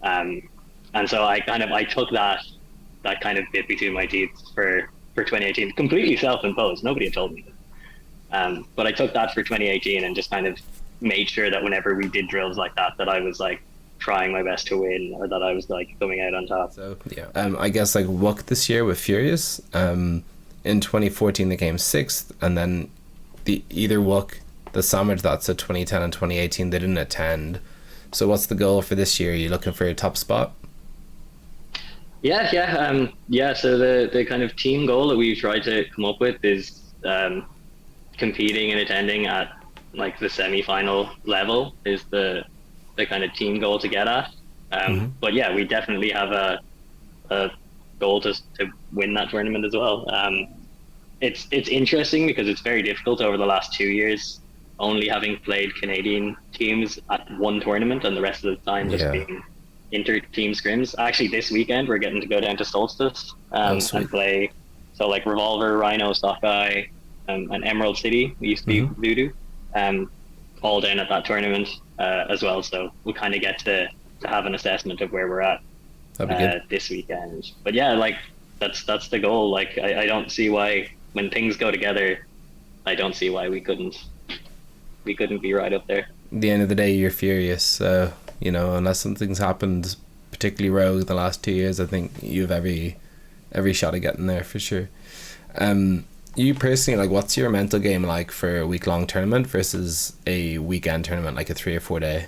And so I took that kind of bit between my teeth for 2018, completely self-imposed. Nobody had told me this. But I took that for 2018 and just kind of made sure that whenever we did drills like that I was like trying my best to win, or that I was like coming out on top. So yeah, I guess like WUC this year with Furious, in 2014 they came 6th, and then either WUC, the Summit, that's at 2010 and 2018, they didn't attend. So what's the goal for this year? Are you looking for a top spot? Yeah. So the kind of team goal that we've tried to come up with is competing and attending at like the semi-final level is the kind of team goal to get at. But yeah, we definitely have a goal to win that tournament as well. It's interesting because it's very difficult over the last 2 years, only having played Canadian teams at one tournament and the rest of the time just being inter-team scrims. Actually, this weekend we're getting to go down to Solstice and play. So like Revolver, Rhino, Sockeye, and Emerald City, we used to be Voodoo, all down at that tournament as well. So we kind of get to have an assessment of where we're at. That'd be good. this weekend. But yeah, like that's the goal. Like I don't see why, when things go together, I don't see why we couldn't be right up there. At the end of the day, you're furious, so you know, unless something's happened particularly rogue the last 2 years, I think you have every shot of getting there for sure. You personally, like, what's your mental game like for a week-long tournament versus a weekend tournament, like a 3 or 4 day?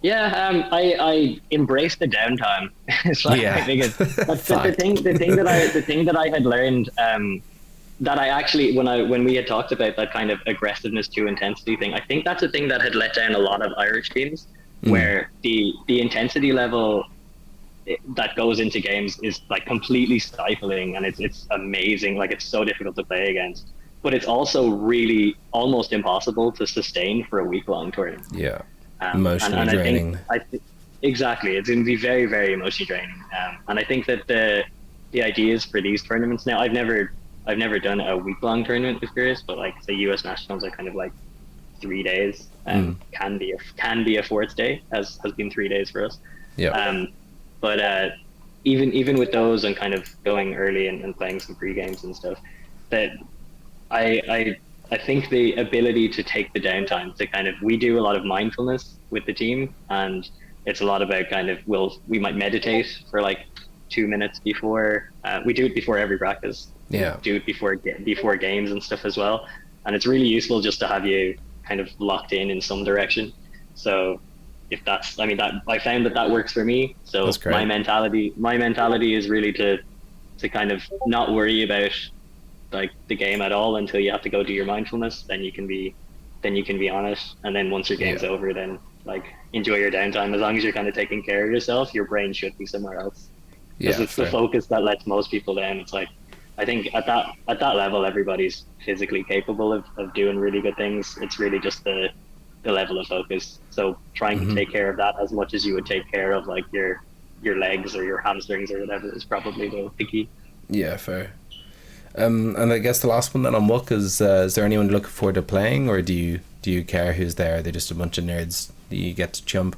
Yeah, I embrace the downtime. It's like, Yeah. I think that's the thing that I had learned, that I actually, when we had talked about that kind of aggressiveness to intensity thing, I think that's a thing that had let down a lot of Irish teams, where the intensity level that goes into games is like completely stifling, and it's amazing. Like, it's so difficult to play against, but it's also really almost impossible to sustain for a week-long tournament. Yeah. Emotionally draining. I think exactly, it's going to be very, very emotionally draining. And I think that the ideas for these tournaments now, I've never done a week-long tournament with Furious, but like the US Nationals are kind of like 3 days, can be a fourth day, has been 3 days for us. Yeah. But even with those and kind of going early and playing some pre-games and stuff, that I think the ability to take the downtime to kind of, we do a lot of mindfulness with the team, and it's a lot about kind of, we might meditate for like 2 minutes before, we do it before every practice. Yeah. Do it before games and stuff as well. And it's really useful just to have you kind of locked in some direction. So if that's, I mean, that I found that works for me. So my mentality is really to kind of not worry about like the game at all until you have to go do your mindfulness. Then you can be on it. And then once your game's over, then like enjoy your downtime. As long as you're kind of taking care of yourself, your brain should be somewhere else. Because it's the focus that lets most people down. It's like, I think at that level, everybody's physically capable of doing really good things. It's really just the level of focus. So trying to take care of that as much as you would take care of like your legs or your hamstrings or whatever is probably the key. Yeah, fair. And I guess the last one then on Muck is there anyone looking forward to playing, or do you care who's there? Are they just a bunch of nerds that you get to chump?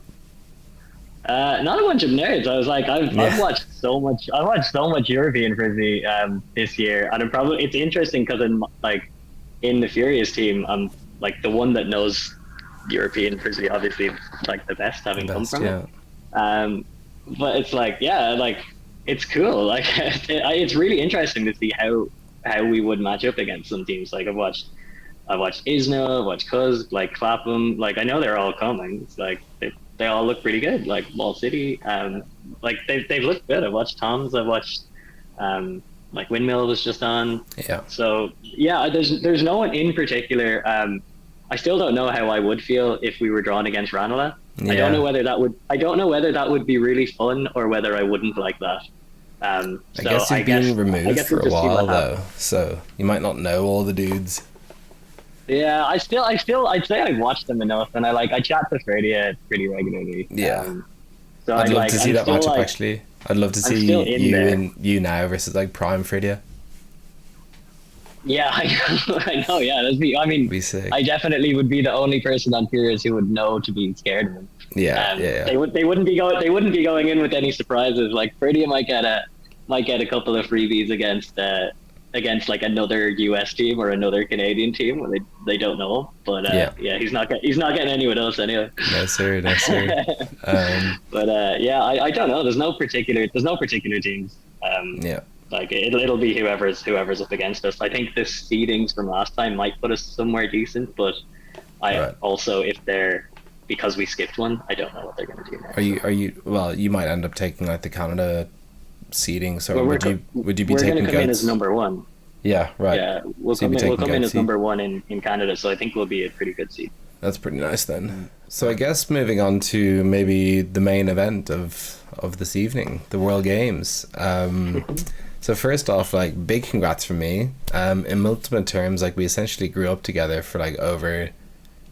Not a bunch of nerds. I was like, I've watched so much. I watched so much European frisbee this year, and it's interesting because in the Furious team, I'm like the one that knows European frisbee obviously like the best, having come from it. But it's like, it's cool. Like it's really interesting to see how we would match up against some teams. Like I've watched Isna, I've watched Cuz, like Clapham. Like I know they're all coming. It's like they all look pretty good. Like Wall City, like they've looked good. I've watched Tom's. I've watched like Windmill was just on. Yeah. So yeah, there's no one in particular. I still don't know how I would feel if we were drawn against Ranelagh. Yeah. I don't know whether that would be really fun or whether I wouldn't like that. I guess you've been removed for a while though, so you might not know all the dudes. Yeah, I'd say I watch them enough, and I chat to Fredia pretty regularly. Yeah. So I'd love to see that matchup actually. I'd love to see you now versus like Prime Fredia. Yeah, I know. Yeah, I mean, I definitely would be the only person on Furious who would know to be scared of them. Yeah, They wouldn't be going in with any surprises. Like Fredia might get a couple of freebies against like another US team or another Canadian team where they don't know. But he's not getting any with us anyway. No sir. But I don't know. There's no particular teams. Like it'll be whoever's up against us. I think the seedings from last time might put us somewhere decent, but also because we skipped one, I don't know what they're going to do next. Are you? Well, you might end up taking like the Canada seeding. So would you be we're taking? We're going to come in as number one. Yeah, right. Yeah, we'll come in as number one in Canada. So I think we'll be a pretty good seed. That's pretty nice then. So I guess moving on to maybe the main event of this evening, the World Games. So first off, like big congrats from me. In ultimate terms, like we essentially grew up together for like over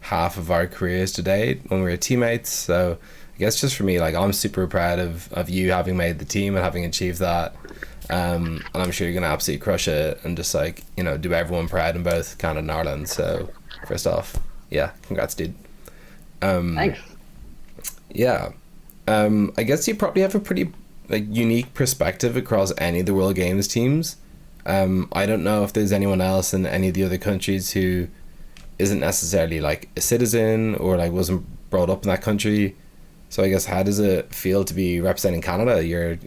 half of our careers to date when we were teammates. So I guess just for me, like I'm super proud of you having made the team and having achieved that. And I'm sure you're gonna absolutely crush it and just like, you know, do everyone proud in both Canada and Ireland. So first off, yeah, congrats, dude. Thanks. Yeah. I guess you probably have a pretty like unique perspective across any of the World Games teams. I don't know if there's anyone else in any of the other countries who isn't necessarily like a citizen or like wasn't brought up in that country. So I guess how does it feel to be representing Canada? You're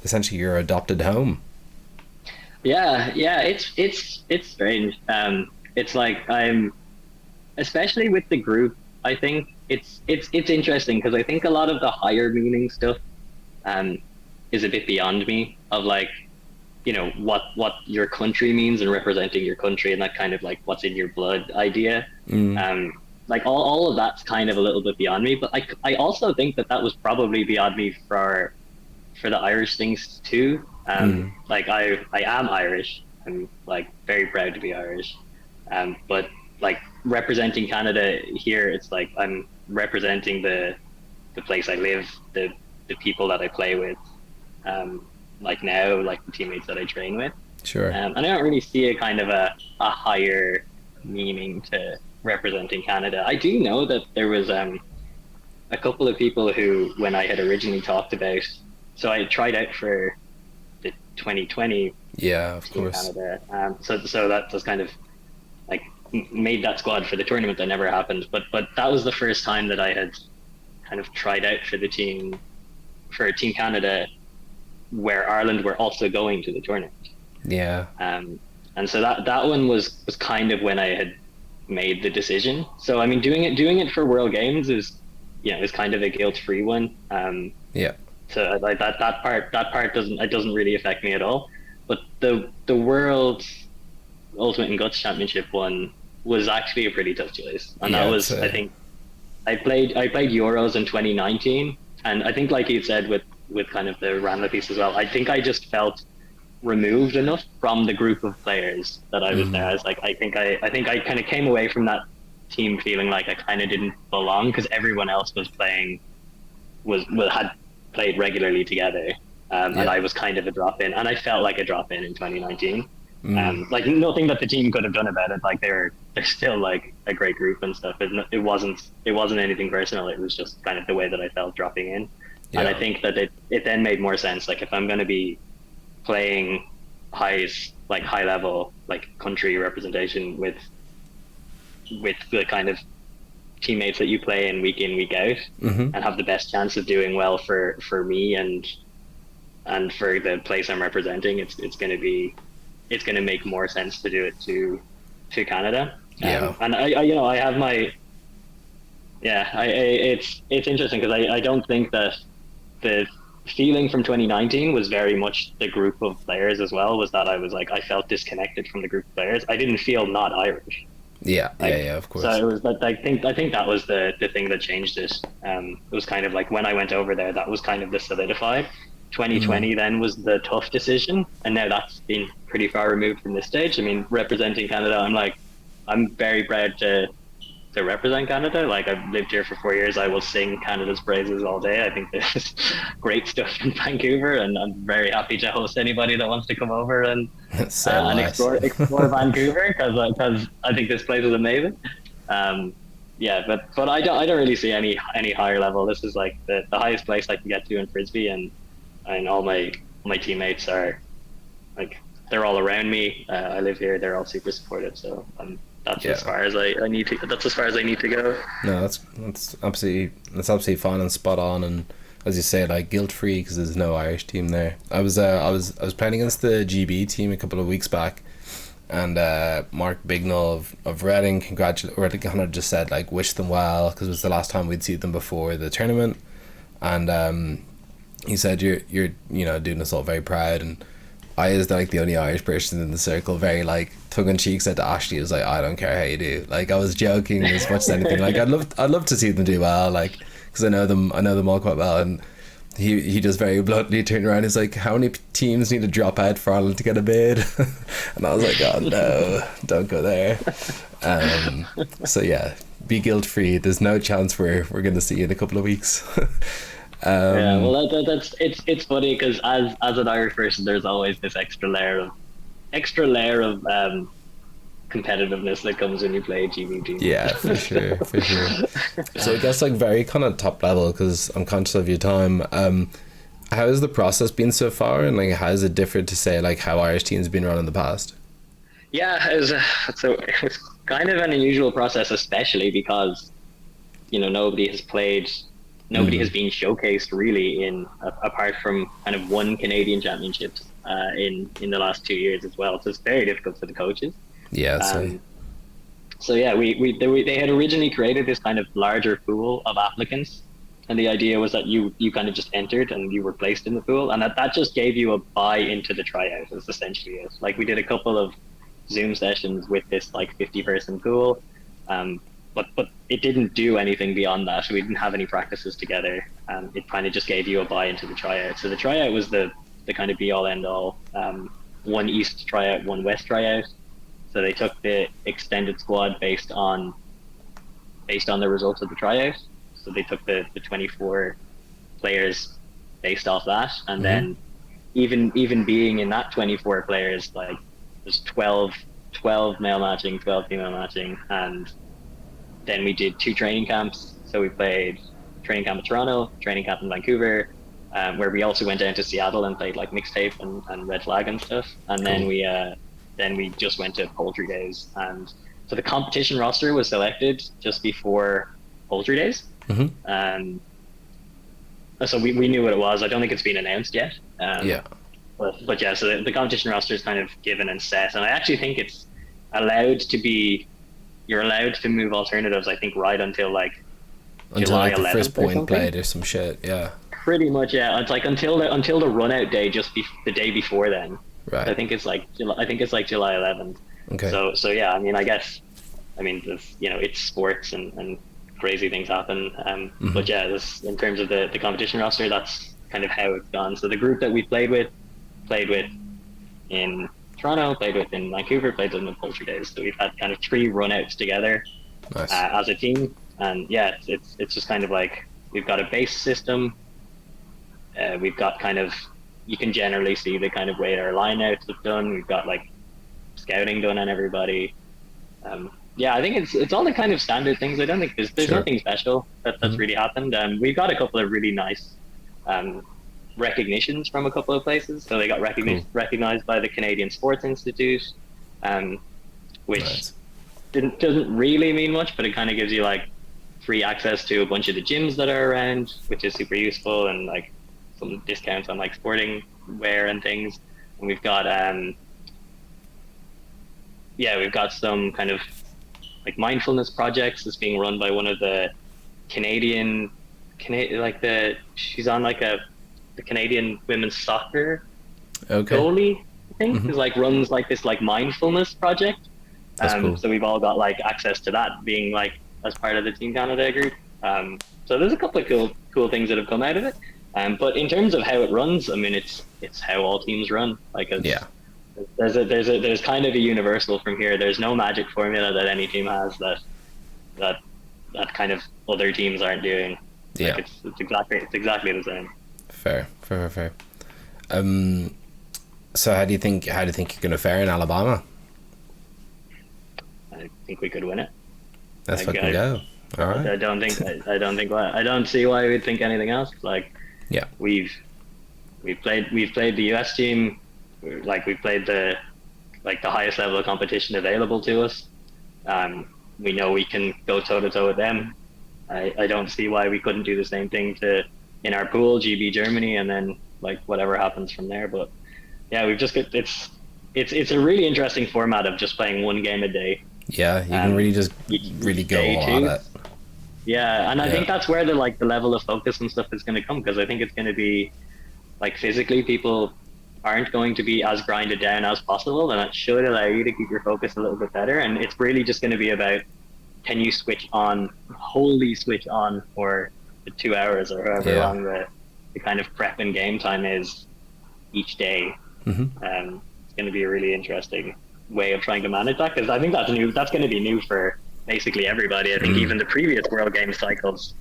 essentially your adopted home. Yeah, it's strange. It's like I'm, especially with the group. I think it's interesting because I think a lot of the higher meaning stuff is a bit beyond me. Of like, you know, what your country means and representing your country and that kind of like what's in your blood idea. Like all of that's kind of a little bit beyond me. But I also think that was probably beyond me for the Irish things too. Like I am Irish. I'm like very proud to be Irish. But like representing Canada here, it's like I'm representing the place I live, the people that I play with, like now, like the teammates that I train with. Sure. And I don't really see a kind of a higher meaning to representing Canada. I do know that there was a couple of people who, when I had originally talked about, so I tried out for the 2020 of course Canada. So that was kind of like made that squad for the tournament that never happened. But that was the first time that I had kind of tried out for Team Canada, where Ireland were also going to the tournament. Yeah. And so that one was kind of when I had made the decision. So I mean, doing it for World Games is kind of a guilt-free one. So like that part doesn't really affect me at all. But the World Ultimate and Guts Championship one was actually a pretty tough choice, and that was I think I played Euros in 2019, and I think like you said with kind of the Ranelagh piece as well, I think I just felt removed enough from the group of players that I was there. I was like, I think I kind of came away from that team feeling like I kind of didn't belong because everyone else was playing, had played regularly together, and I was kind of a drop in, and I felt like a drop in 2019. Like nothing that the team could have done about it. Like they're still like a great group and stuff. It wasn't anything personal. It was just kind of the way that I felt dropping in. And I think that it then made more sense. Like if I'm going to be playing high level, like country representation with the kind of teammates that you play in week out, and have the best chance of doing well for me and for the place I'm representing, it's going to make more sense to do it to Canada. And I have my it's interesting because I don't think that the feeling from 2019 was very much the group of players as well, was that I was like, I felt disconnected from the group of players. I didn't feel not Irish. Of course. So it was like, I think that was the thing that changed it. It was kind of like when I went over there, that was kind of the solidified. 2020 then was the tough decision, and now that's been pretty far removed from this stage. I mean, representing Canada, I'm very proud to represent Canada. Like I've lived here for 4 years. I will sing Canada's praises all day. I think there's great stuff in Vancouver, and I'm very happy to host anybody that wants to come over and explore Vancouver because I think this place is amazing. But I don't really see any higher level. This is like the highest place I can get to in Frisbee, and all my teammates are like, they're all around me. I live here. They're all super supportive. So that's as far as I need to. That's as far as I need to go. No, that's absolutely fine and spot on, and as you say, like guilt free because there's no Irish team there. I was playing against the GB team a couple of weeks back, and Mark Bignall of Reading kind of just said like wish them well because it was the last time we'd see them before the tournament, and he said you're doing us all very proud, and I, as like the only Irish person in the circle, very like tongue-in-cheek said to Ashley, was like, I don't care how you do. Like I was joking as much as anything. Like I'd love to see them do well, like because I know them all quite well. And he just very bluntly turned around. He's like, how many teams need to drop out for Ireland to get a bid? And I was like, oh no, don't go there. So yeah, be guilt-free. There's no chance we're going to see you in a couple of weeks. Well, it's funny because as an Irish person, there's always this extra layer of kind competitiveness that comes when you play GBG. Yeah, for sure, for sure. So I guess like very kind of top level, because I'm conscious of your time. How has the process been so far, and like how has it differed to say like how Irish teams have been run in the past? Yeah, it was kind of an unusual process, especially because nobody has been showcased really apart from kind of one Canadian championships in the last 2 years as well. So it's very difficult for the coaches. Yeah, so yeah, they had originally created this kind of larger pool of applicants, and the idea was that you kind of just entered and you were placed in the pool, and that just gave you a buy into the tryout. Is essentially it. Like we did a couple of Zoom sessions with this like 50-person pool, but it didn't do anything beyond that. We didn't have any practices together. It kind of just gave you a buy into the tryout. So the tryout was the kind of be all end all. One East tryout, one West tryout. So they took the extended squad based on the results of the tryout. So they took the 24 players based off that, and then even being in that 24 players, like there's 12 male matching, 12 female matching, and then we did 2 training camps. So we played training camp in Toronto, training camp in Vancouver, where we also went down to Seattle and played like mixtape and red flag and stuff. And then we just went to Poultry Days, and so the competition roster was selected just before Poultry Days. So we knew what it was. I don't think it's been announced yet. But yeah, so the competition roster is kind of given and set, and I actually think it's allowed to be. You're allowed to move alternatives, I think, right until July like the first point played or some shit. Yeah. Pretty much, yeah. It's like until the run out day, the day before then. Right. I think it's like July 11th. Okay. So yeah, I mean, it's sports and crazy things happen. But yeah, in terms of the competition roster, that's kind of how it's gone. So the group that we played with in Toronto, played with in Vancouver, played with in the Poultry Days. So we've had kind of 3 run-outs together. Nice. As a team. And yeah, it's just kind of like we've got a base system. We've got kind of, you can generally see the kind of way our lineouts have done. We've got like scouting done on everybody. I think it's all the kind of standard things. I don't think there's nothing special that's really happened. We've got a couple of really nice recognitions from a couple of places. So they got recognized by the Canadian Sports Institute, which doesn't really mean much, but it kind of gives you like free access to a bunch of the gyms that are around, which is super useful, and like some discounts on like sporting wear and things. And we've got we've got some kind of like mindfulness projects that's being run by one of the Canadian she's on like the Canadian women's soccer goalie, I think, who's like runs like this like mindfulness project. That's cool. So we've all got like access to that, being like as part of the Team Canada group. So there's a couple of cool things that have come out of it. But in terms of how it runs, I mean, it's how all teams run. Like, there's kind of a universal from here. There's no magic formula that any team has that kind of other teams aren't doing. Yeah, like it's exactly the same. Fair. So how do you think you're going to fare in Alabama? I think we could win it. Let's fucking go. All right. I don't see why we'd think anything else. Like, yeah, we've played the US team. Like, we've played the highest level of competition available to us. We know we can go toe to toe with them. I don't see why we couldn't do the same thing in our pool, GB Germany, and then like whatever happens from there. But yeah, we've just got it's a really interesting format of just playing one game a day. Yeah, you can really just really go all at it. Yeah, and I think that's where the level of focus and stuff is going to come, because I think it's going to be like physically people aren't going to be as grinded down as possible, and that should allow you to keep your focus a little bit better. And it's really just going to be about, can you wholly switch on for the 2 hours or however long the kind of prep and game time is each day. It's going to be a really interesting way of trying to manage that, because I think that's going to be new for basically everybody. I think even the previous World Games cycles,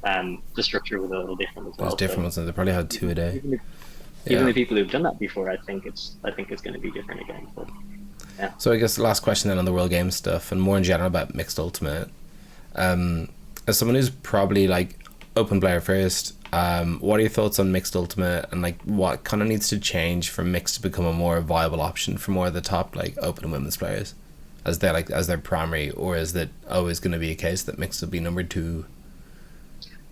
the structure was a little different as well. It was different, wasn't it? They probably had 2 a day. Even the people who've done that before, I think it's going to be different again. But. Yeah. So I guess the last question then on the World Games stuff, and more in general about mixed ultimate. As someone who's probably like open player first, what are your thoughts on mixed ultimate, and like what kind of needs to change for mixed to become a more viable option for more of the top like open and women's players, as their primary, or is that always going to be a case that mixed will be number 2?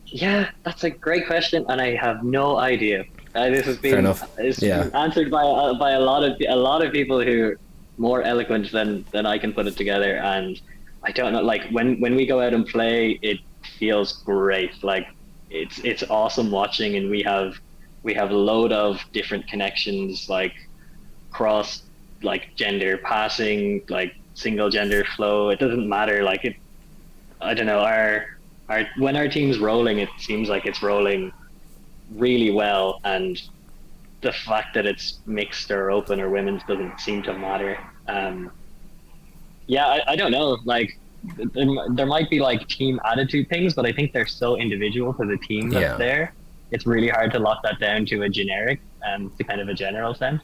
Yeah, that's a great question, and I have no idea. This has been answered by a lot of people who are more eloquent than I can put it together, and I don't know. Like when we go out and play, it feels great. Like it's awesome watching, and we have a load of different connections, like cross, like gender passing, like single gender flow. It doesn't matter. Like it, I don't know. When our team's rolling, it seems like it's rolling really well, and the fact that it's mixed or open or women's doesn't seem to matter. I don't know. Like there might be like team attitude things, but I think they're so individual to the team that's there. It's really hard to lock that down to a generic, to kind of a general sense.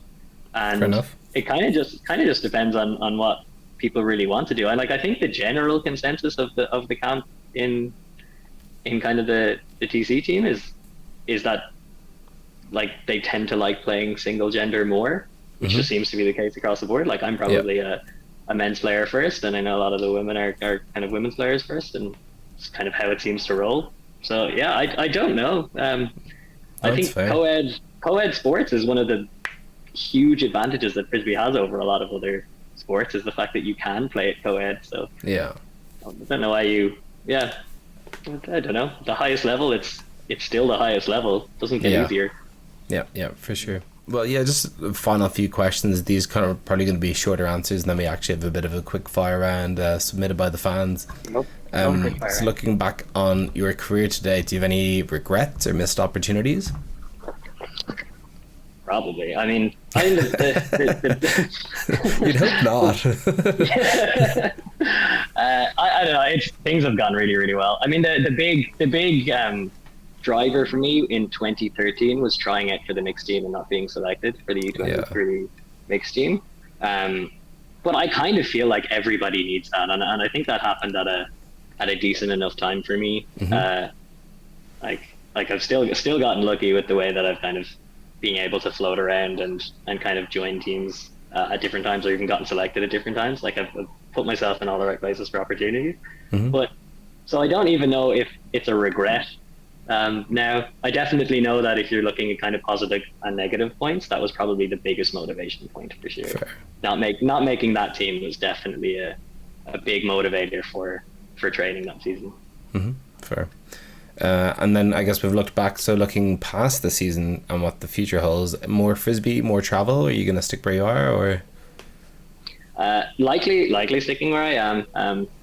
And Fair enough. it kind of just depends on what people really want to do. And like I think the general consensus of the camp in kind of the TC team is that like they tend to like playing single gender more, which just seems to be the case across the board. Like I'm probably a men's player first, and I know a lot of the women are kind of women's players first, and it's kind of how it seems to roll. So yeah, I don't know. I think co-ed sports is one of the huge advantages that Frisbee has over a lot of other sports, is the fact that you can play it co-ed. So yeah, I don't know why I don't know. The highest level, it's still the highest level. It doesn't get easier. Yeah, for sure. Well, yeah, just a final few questions. These kind of probably going to be shorter answers, and then we actually have a bit of a quick fire round submitted by the fans. So looking back on your career today, do you have any regrets or missed opportunities? Probably. I mean, you'd hope not. I don't know. Things have gone really, really well. I mean, the big driver for me in 2013 was trying out for the mixed team and not being selected for the U23 mixed team. But I kind of feel like everybody needs that, and I think that happened at a decent enough time for me. Like I've still gotten lucky with the way that I've kind of being able to float around and kind of join teams at different times, or even gotten selected at different times. Like I've put myself in all the right places for opportunities. But so I don't even know if it's a regret. Now I definitely know that if you're looking at kind of positive and negative points, that was probably the biggest motivation point for sure. Fair. Not making that team was definitely a big motivator for training that season. Fair. And then I guess we've looked back, so looking past the season and what the future holds, more Frisbee, more travel, are you going to stick where you are, or? Likely sticking where I am.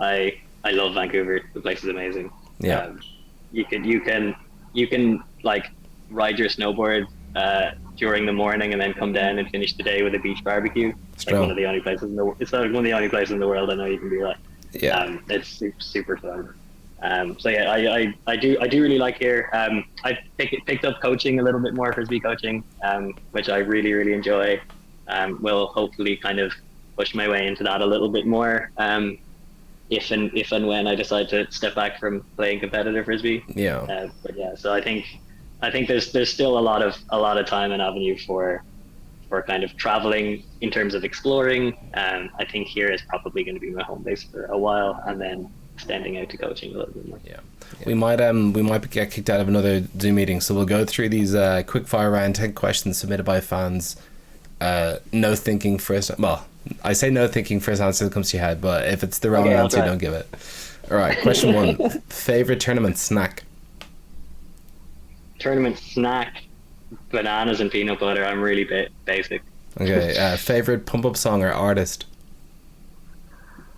I love Vancouver. The place is amazing. Yeah. You can like ride your snowboard during the morning and then come down and finish the day with a beach barbecue. It's like one of the only places in the world I know you can do that. Yeah. It's super, super fun. So yeah, I do really like here. I picked up coaching a little bit more, Frisbee coaching, which I really, really enjoy. Will hopefully kind of push my way into that a little bit more. If and when I decide to step back from playing competitive Frisbee. Yeah. But yeah, so I think there's still a lot of time and avenue for kind of traveling in terms of exploring. I think here is probably going to be my home base for a while, and then extending out to coaching a little bit more. Yeah. We might get kicked out of another Zoom meeting, so we'll go through these quick fire round 10 questions submitted by fans. No thinking first. Well, I say no thinking first answer that comes to your head, but if it's the wrong answer, don't give it. All right, question 1. Favorite tournament snack? Tournament snack, bananas and peanut butter. I'm really basic. Okay. Favorite pump up song or artist?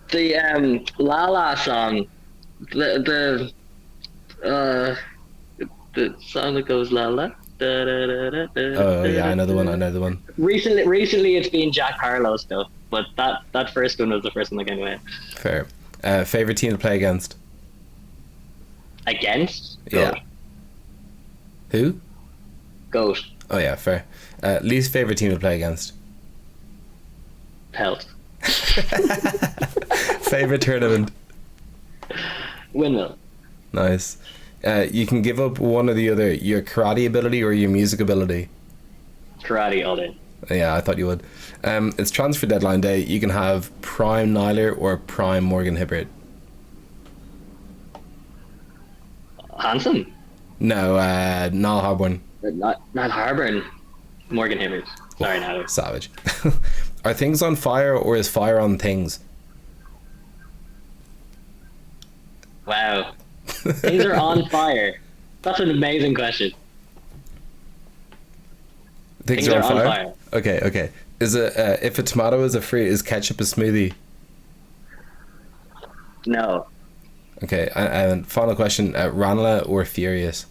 The La song, the song that goes La La. Oh yeah, I know the one. Recently it's been Jack Harlow stuff, but that first one was the first one that came away. Fair. Favorite team to play against? Against? Yeah. Goat. Who? Goat. Oh yeah, fair. Least favorite team to play against? Pelt. Favorite tournament? Windmill. Nice. You can give up one or the other, your karate ability or your music ability. Karate all day. Yeah, I thought you would. It's transfer deadline day. You can have prime Nyler or prime Morgan Hibbert. Hansen? No, Niall Harborn. Not Harburn. Morgan Hibbert. Sorry, Nyler. Savage. Are things on fire or is fire on things? Wow. Things are on fire. That's an amazing question. Things are on fire? Okay. Is it if a tomato is a fruit, is ketchup a smoothie? No. Okay, and final question: Ranelagh or Furious?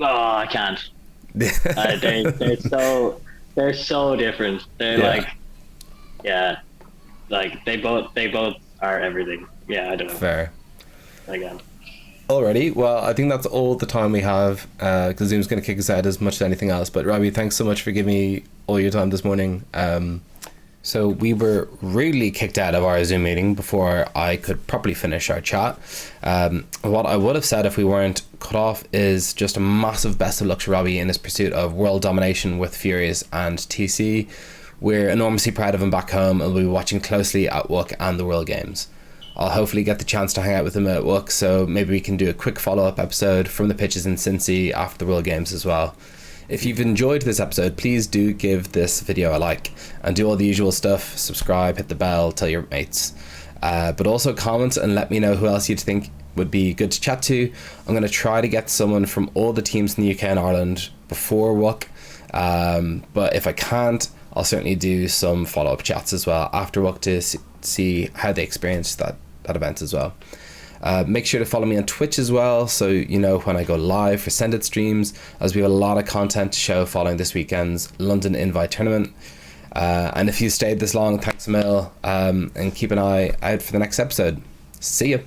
Oh, I can't. They're so different. They're they both are everything. Yeah, I don't know. Fair. Again. Alrighty, well, I think that's all the time we have, because Zoom's going to kick us out as much as anything else. But Robbie, thanks so much for giving me all your time this morning. So we were rudely kicked out of our Zoom meeting before I could properly finish our chat. What I would have said if we weren't cut off is just a massive best of luck to Robbie in his pursuit of world domination with Furious and TC. We're enormously proud of him back home and we'll be watching closely at WUC and the World Games. I'll hopefully get the chance to hang out with him at WUC, so maybe we can do a quick follow-up episode from the pitches in Cincy after the World Games as well. If you've enjoyed this episode, please do give this video a like and do all the usual stuff. Subscribe, hit the bell, tell your mates. But also comment and let me know who else you'd think would be good to chat to. I'm going to try to get someone from all the teams in the UK and Ireland before WUC. But if I can't, I'll certainly do some follow-up chats as well after WUC to see how they experienced that event as well. Make sure to follow me on Twitch as well, so you know when I go live for SendIt streams, as we have a lot of content to show following this weekend's London Invite tournament. And if you stayed this long, thanks a mil, and keep an eye out for the next episode. See ya.